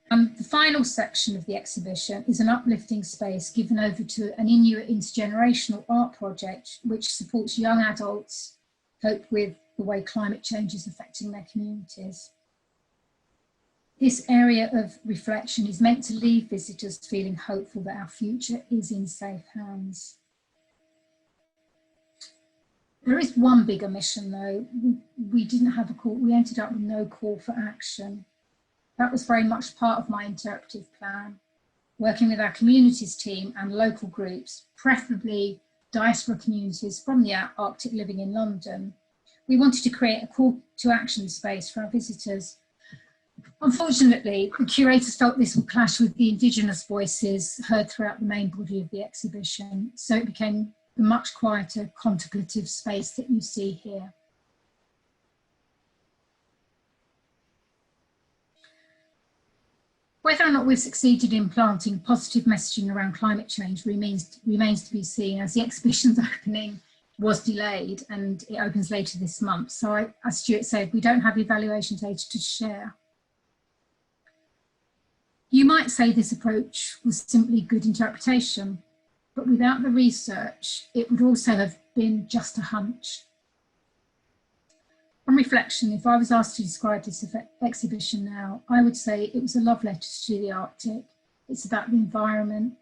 The final section of the exhibition is an uplifting space given over to an Inuit intergenerational art project which supports young adults cope with the way climate change is affecting their communities. This area of reflection is meant to leave visitors feeling hopeful that our future is in safe hands. There is one big omission though. We didn't have a call, we ended up with no call for action. That was very much part of my interpretive plan, working with our communities team and local groups, preferably diaspora communities from the Arctic living in London. We wanted to create a call to action space for our visitors. Unfortunately, the curators felt this would clash with the Indigenous voices heard throughout the main body of the exhibition, so it became the much quieter contemplative space that you see here. Whether or not we've succeeded in planting positive messaging around climate change remains to be seen, as the exhibition's opening was delayed and it opens later this month. So as Stuart said, we don't have evaluation data to share. You might say this approach was simply good interpretation, but without the research, it would also have been just a hunch. On reflection, if I was asked to describe this exhibition now, I would say it was a love letter to the Arctic. It's about the environment,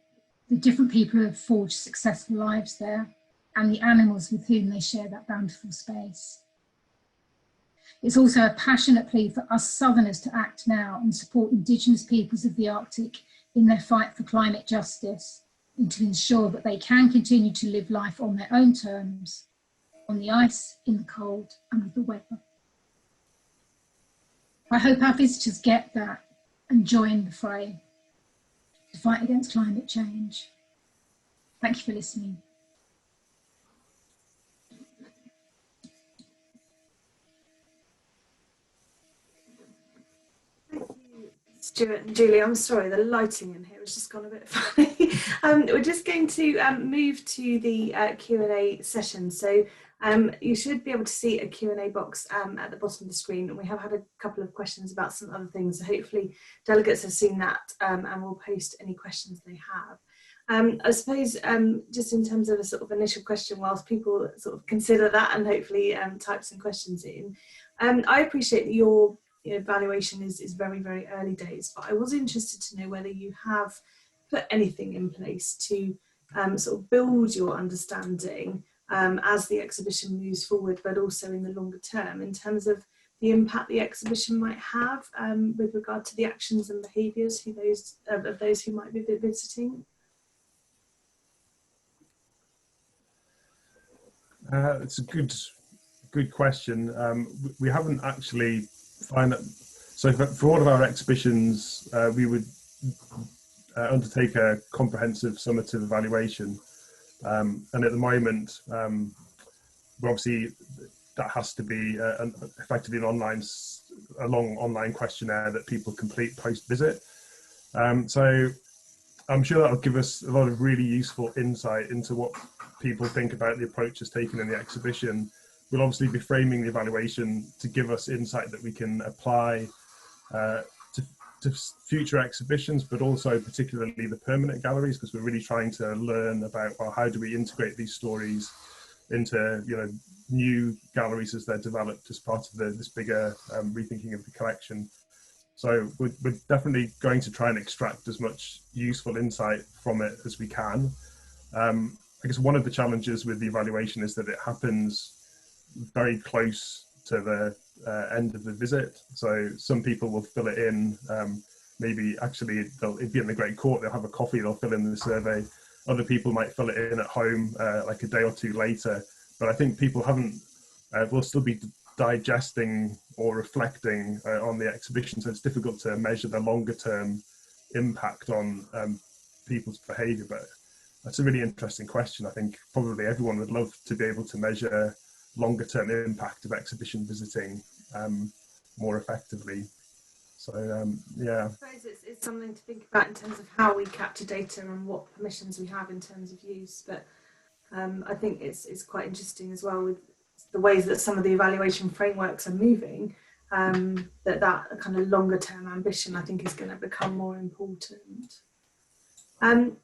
the different people who have forged successful lives there, and the animals with whom they share that bountiful space. It's also a passionate plea for us Southerners to act now and support Indigenous peoples of the Arctic in their fight for climate justice, and to ensure that they can continue to live life on their own terms, on the ice, in the cold, and with the weather. I hope our visitors get that and join the fray to fight against climate change. Thank you for listening. Stuart and Julie, I'm sorry, the lighting in here has just gone a bit funny. We're just going to move to the Q&A session. So you should be able to see a Q&A box at the bottom of the screen. And we have had a couple of questions about some other things. So hopefully delegates have seen that and will post any questions they have. I suppose just in terms of a sort of initial question, whilst people sort of consider that and hopefully type some questions in, I appreciate that your evaluation is very, very early days, but I was interested to know whether you have put anything in place to sort of build your understanding as the exhibition moves forward, but also in the longer term in terms of the impact the exhibition might have with regard to the actions and behaviours of those who might be visiting. It's a good question. We haven't actually find that, so for all of our exhibitions we would undertake a comprehensive summative evaluation, and at the moment obviously that has to be effectively a long online questionnaire that people complete post-visit. So I'm sure that'll give us a lot of really useful insight into what people think about the approaches taken in the exhibition. We'll obviously be framing the evaluation to give us insight that we can apply to future exhibitions, but also particularly the permanent galleries, because we're really trying to learn about, well, how do we integrate these stories into new galleries as they're developed as part of this bigger rethinking of the collection. So we're definitely going to try and extract as much useful insight from it as we can. I guess one of the challenges with the evaluation is that it happens very close to the end of the visit. So some people will fill it in, maybe actually it'd be in the Great Court, they'll have a coffee, they'll fill in the survey. Other people might fill it in at home like a day or two later. But I think people will still be digesting or reflecting on the exhibition, so it's difficult to measure the longer term impact on people's behaviour. But that's a really interesting question. I think probably everyone would love to be able to measure longer term impact of exhibition visiting more effectively. So yeah. I suppose it's something to think about in terms of how we capture data and what permissions we have in terms of use. But I think it's quite interesting as well with the ways that some of the evaluation frameworks are moving. that kind of longer term ambition, I think, is going to become more important.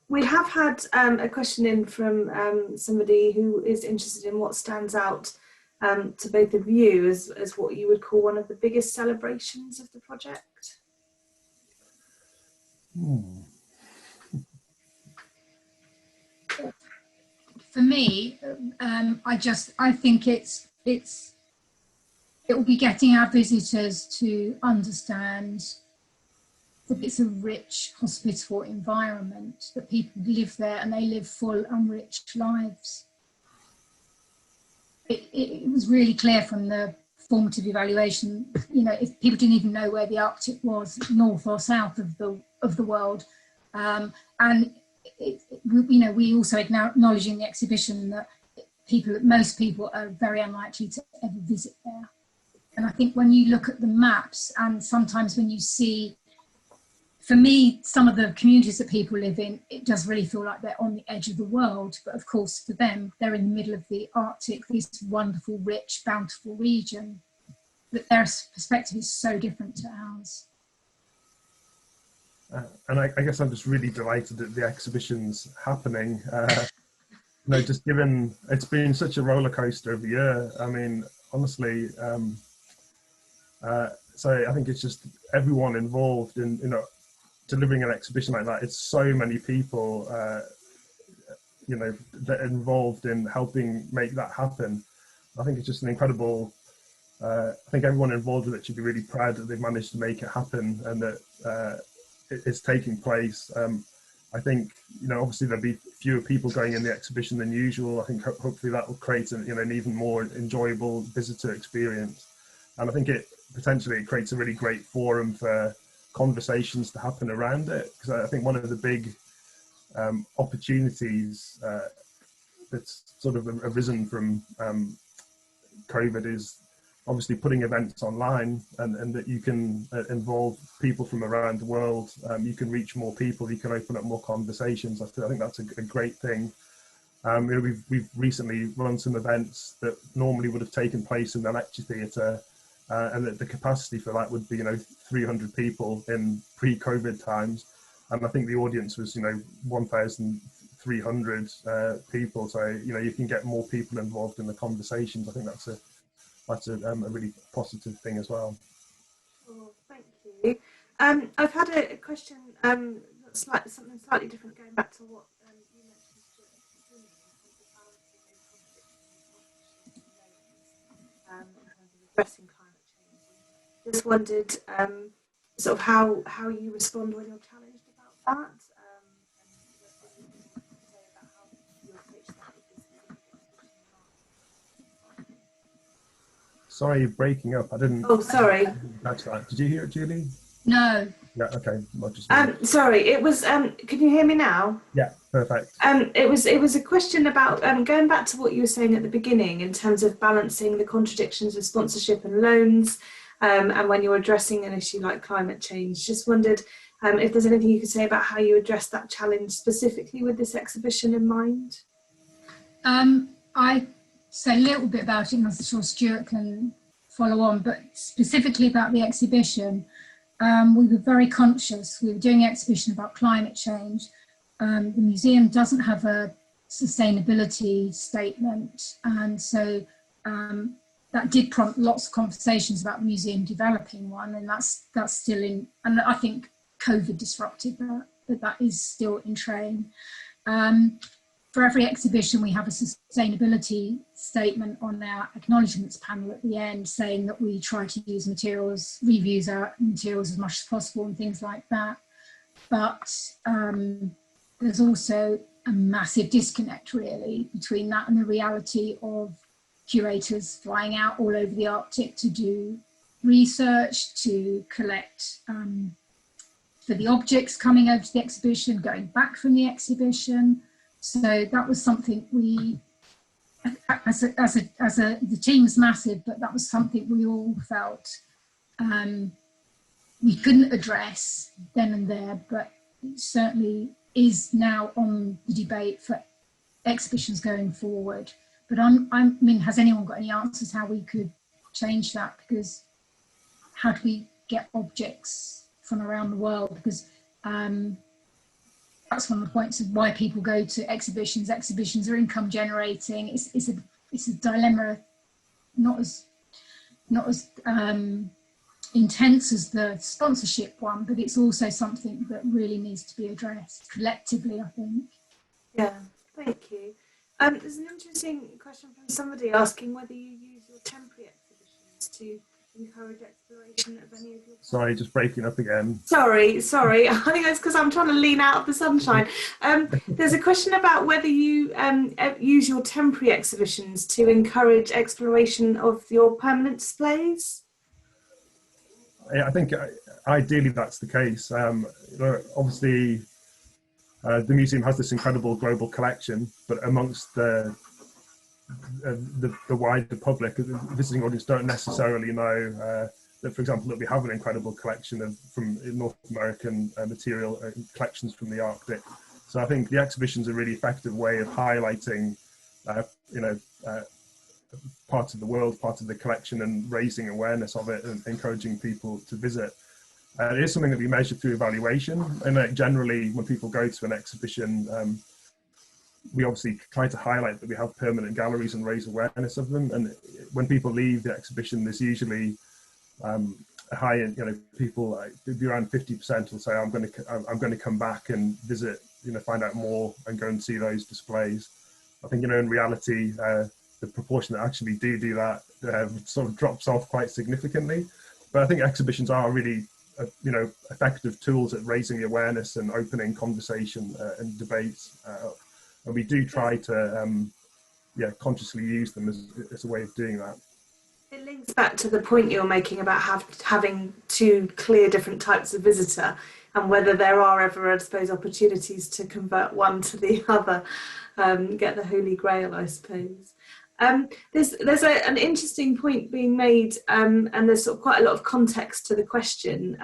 We have had a question in from somebody who is interested in what stands out to both of you as what you would call one of the biggest celebrations of the project. For me, I think it will be getting our visitors to understand that it's a rich, hospitable environment, that people live there and they live full, enriched lives. It was really clear from the formative evaluation, if people didn't even know where the Arctic was, north or south of the world, and we also acknowledge in the exhibition that most people are very unlikely to ever visit there. And I think when you look at the maps, and sometimes when you see, for me, some of the communities that people live in, it does really feel like they're on the edge of the world. But of course, for them, they're in the middle of the Arctic, this wonderful, rich, bountiful region. But their perspective is so different to ours. And I guess I'm just really delighted that the exhibition's happening. Just given it's been such a roller coaster of a year. I mean, honestly, so I think it's just everyone involved in, delivering an exhibition like that. It's so many people, that are involved in helping make that happen. I think it's just an incredible, I think everyone involved with it should be really proud that they've managed to make it happen and that it's taking place. I think, obviously there'll be fewer people going in the exhibition than usual. I think hopefully that will create an even more enjoyable visitor experience. And I think it potentially creates a really great forum for conversations to happen around it. Because I think one of the big opportunities that's sort of arisen from COVID is obviously putting events online, and that you can involve people from around the world. You can reach more people, you can open up more conversations. I think that's a great thing. We've recently run some events that normally would have taken place in the lecture theatre, and that the capacity for that would be 300 people in pre-COVID times, and I think the audience was 1,300 people. So you can get more people involved in the conversations. I think that's a really positive thing as well. Oh, thank you. I've had a question, something slightly different, going back to what you mentioned, Stuart, in terms of addressing climate change. Just wondered sort of how you respond when you're challenged about that. Sorry, you're breaking up. I didn't. Oh, sorry. That's right. Did you hear it, Julie? No. Yeah. Okay. Sorry. It was. Can you hear me now? Yeah. Perfect. It was a question about going back to what you were saying at the beginning in terms of balancing the contradictions of sponsorship and loans, and when you're addressing an issue like climate change. Just wondered if there's anything you could say about how you address that challenge specifically with this exhibition in mind. I say a little bit about it, and I'm sure Stuart can follow on, but specifically about the exhibition, we were very conscious. We were doing an exhibition about climate change. The museum doesn't have a sustainability statement, and so that did prompt lots of conversations about the museum developing one, and that's still in, and I think COVID disrupted that, but that is still in train. For every exhibition, we have a sustainability statement on our acknowledgements panel at the end, saying that we try to use reuse our materials as much as possible and things like that. But there's also a massive disconnect, really, between that and the reality of curators flying out all over the Arctic to do research, to collect for the objects coming over to the exhibition, going back from the exhibition. So that was something we, the team's massive, but that was something we all felt we couldn't address then and there, but it certainly is now on the debate for exhibitions going forward. But I mean, has anyone got any answers how we could change that? Because how do we get objects from around the world, because that's one of the points of why people go to exhibitions. Exhibitions are income generating. It's a dilemma, not as intense as the sponsorship one, but it's also something that really needs to be addressed collectively, I think. Yeah, thank you. There's an interesting question from somebody asking whether you use your temporary exhibitions to encourage exploration of any of your... Sorry, just breaking up again. Sorry. I think that's because I'm trying to lean out of the sunshine. There's a question about whether you use your temporary exhibitions to encourage exploration of your permanent displays. I think ideally that's the case. Obviously, the museum has this incredible global collection, but amongst the wider public, the visiting audience don't necessarily know that, for example, that we have an incredible collection from North American material collections from the Arctic. So I think the exhibition's a really effective way of highlighting, part of the world, part of the collection, and raising awareness of it and encouraging people to visit. It is something that we measure through evaluation, and generally when people go to an exhibition, we obviously try to highlight that we have permanent galleries and raise awareness of them. And when people leave the exhibition, there's usually a high, people, around 50% will say, I'm going to come back and visit, find out more and go and see those displays. I think, in reality, the proportion that actually do that sort of drops off quite significantly. But I think exhibitions are really, effective tools at raising the awareness and opening conversation and debates. And we do try to, consciously use them as a way of doing that. It links back to the point you're making about having two clear different types of visitor, and whether there are ever, I suppose, opportunities to convert one to the other, get the holy grail, I suppose. There's an interesting point being made, and there's sort of quite a lot of context to the question,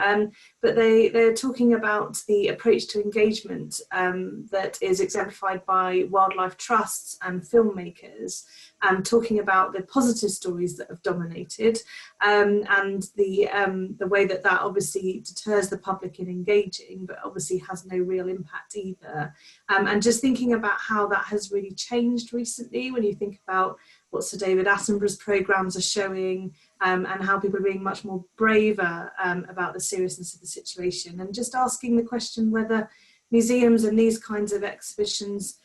but they're talking about the approach to engagement that is exemplified by wildlife trusts and filmmakers, and talking about the positive stories that have dominated, and the way that obviously deters the public in engaging, but obviously has no real impact either. And just thinking about how that has really changed recently, when you think about what Sir David Attenborough's programmes are showing, and how people are being much more braver about the seriousness of the situation, and just asking the question whether museums and these kinds of exhibitions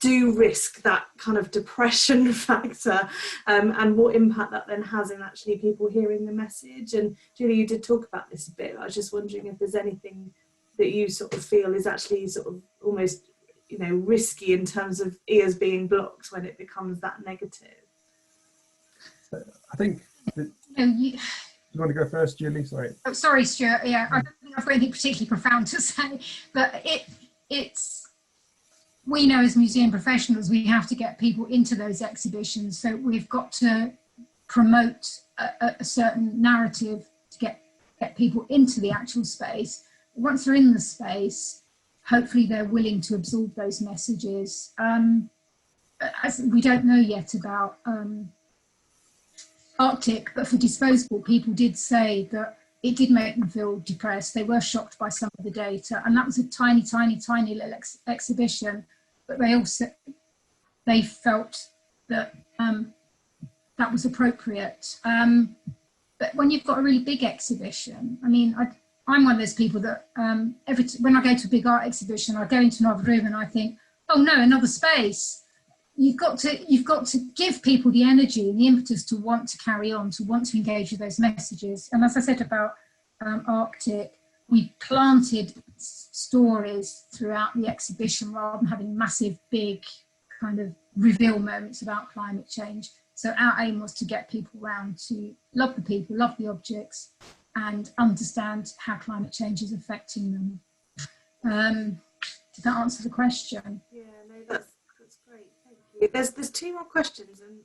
do risk that kind of depression factor, and what impact that then has in actually people hearing the message. And Julie, you did talk about this a bit. I was just wondering if there's anything that you sort of feel is actually sort of almost, risky in terms of ears being blocked when it becomes that negative. I think you want to go first, Julie? Sorry. Oh, sorry, Stuart. Yeah, I don't think I've got anything particularly profound to say, but it's we know as museum professionals we have to get people into those exhibitions, so we've got to promote a certain narrative to get people into the actual space. Once they're in the space, hopefully they're willing to absorb those messages. As we don't know yet about Arctic, but for Disposable, people did say that it did make them feel depressed. They were shocked by some of the data, and that was a tiny, tiny, tiny little exhibition. But they felt that that was appropriate. But when you've got a really big exhibition, I mean, I'm one of those people that when I go to a big art exhibition, I go into another room and I think, oh no, another space. You've got to give people the energy and the impetus to want to carry on, to want to engage with those messages. And as I said about Arctic, we planted stories throughout the exhibition rather than having massive, big kind of reveal moments about climate change. So our aim was to get people around to love the people, love the objects, and understand how climate change is affecting them. Did that answer the question? Yeah, no, that's great. Thank you. There's two more questions, and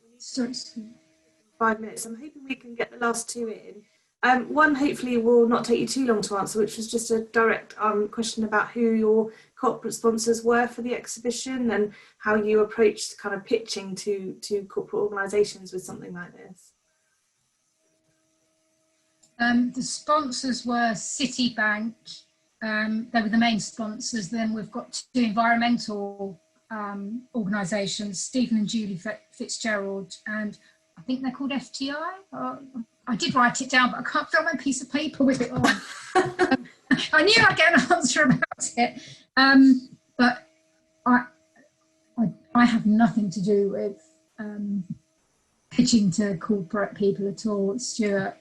we need 5 minutes. I'm hoping we can get the last two in. One hopefully will not take you too long to answer, which was just a direct question about who your corporate sponsors were for the exhibition and how you approached kind of pitching to corporate organisations with something like this. The sponsors were Citibank. They were the main sponsors. Then we've got two environmental organisations, Stephen and Julie Fitzgerald, and I think they're called FTI. I did write it down, but I can't fill my piece of paper with it on. I knew I'd get an answer about it, but I have nothing to do with pitching to corporate people at all. Stuart.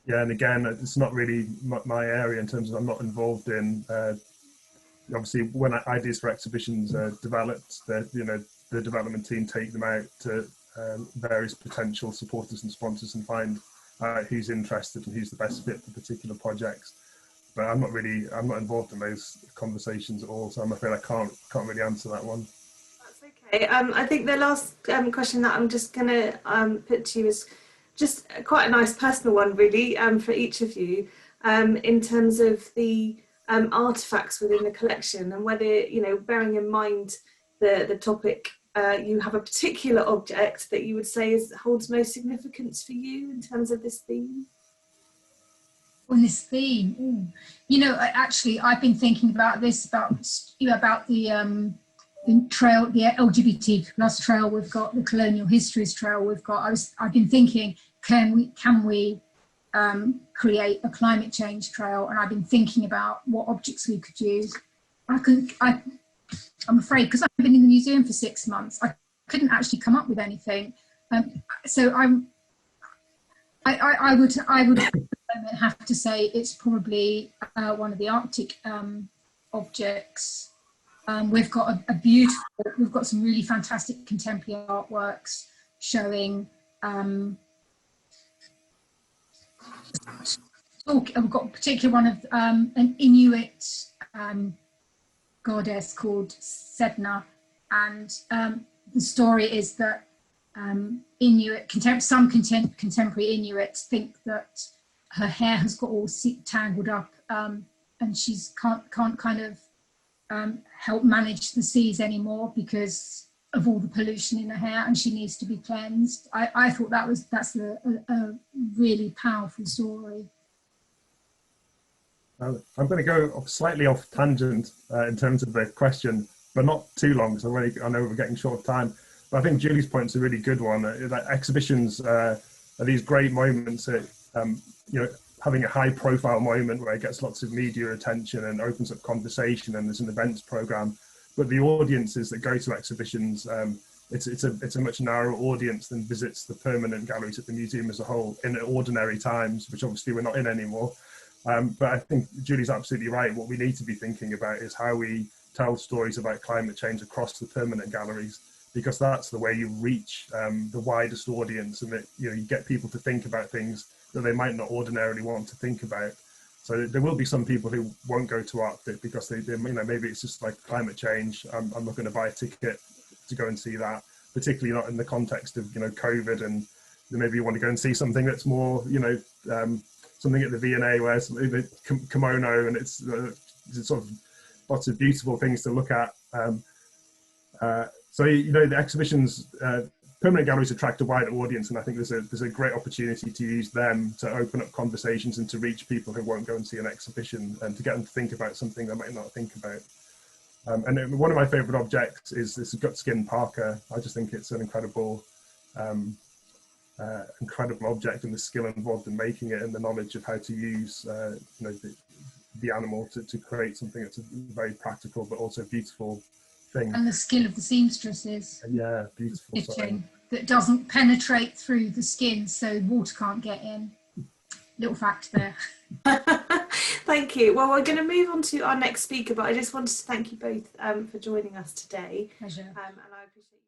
Yeah, and again, it's not really my area in terms of I'm not involved in. Obviously, when ideas for exhibitions are developed, the development team take them out to various potential supporters and sponsors and find who's interested and who's the best fit for particular projects. But I'm not involved in those conversations at all, so I'm afraid I can't really answer that one. That's okay. I think the last question that I'm just going to put to you is just quite a nice personal one, really, for each of you, in terms of the artefacts within the collection, and whether, bearing in mind the topic, you have a particular object that you would say holds most significance for you in terms of this theme. On this theme, actually, I've been thinking about this, about the trail, the LGBT plus trail we've got, the colonial histories trail we've got. I've been thinking, can we create a climate change trail? And I've been thinking about what objects we could use. I'm afraid, because I've been in the museum for 6 months, I couldn't actually come up with anything. So I would have to say it's probably one of the Arctic objects. We've got we've got some really fantastic contemporary artworks showing. We've got a particular one of an Inuit goddess called Sedna, and the story is that some contemporary Inuits think that her hair has got all tangled up, and she's can't kind of help manage the seas anymore because of all the pollution in her hair, and she needs to be cleansed. I thought that's a really powerful story. I'm going to go slightly off tangent in terms of the question, but not too long, because I know we're getting short of time. But I think Julie's point's a really good one. That exhibitions are these great moments that, having a high-profile moment where it gets lots of media attention and opens up conversation, and there's an events program. But the audiences that go to exhibitions, it's a much narrower audience than visits the permanent galleries at the museum as a whole in ordinary times, which obviously we're not in anymore. But I think Julie's absolutely right. What we need to be thinking about is how we tell stories about climate change across the permanent galleries, because that's the way you reach the widest audience, and that you get people to think about things that they might not ordinarily want to think about. So there will be some people who won't go to Arctic because they maybe it's just like climate change. I'm not going to buy a ticket to go and see that, particularly not in the context of COVID, and maybe you want to go and see something that's more something at the V&A where it's the kimono, and it's sort of lots of beautiful things to look at. So the exhibitions, permanent galleries attract a wider audience, and I think there's a great opportunity to use them to open up conversations and to reach people who won't go and see an exhibition, and to get them to think about something they might not think about. And one of my favourite objects is this gut-skin parka. I just think it's an incredible object, and the skill involved in making it, and the knowledge of how to use the animal to create something that's a very practical but also beautiful thing. And the skill of the seamstresses. Yeah, beautiful. Stitching that doesn't penetrate through the skin, so water can't get in. Little fact there. Thank you. Well, we're going to move on to our next speaker, but I just wanted to thank you both for joining us today. Pleasure. And I appreciate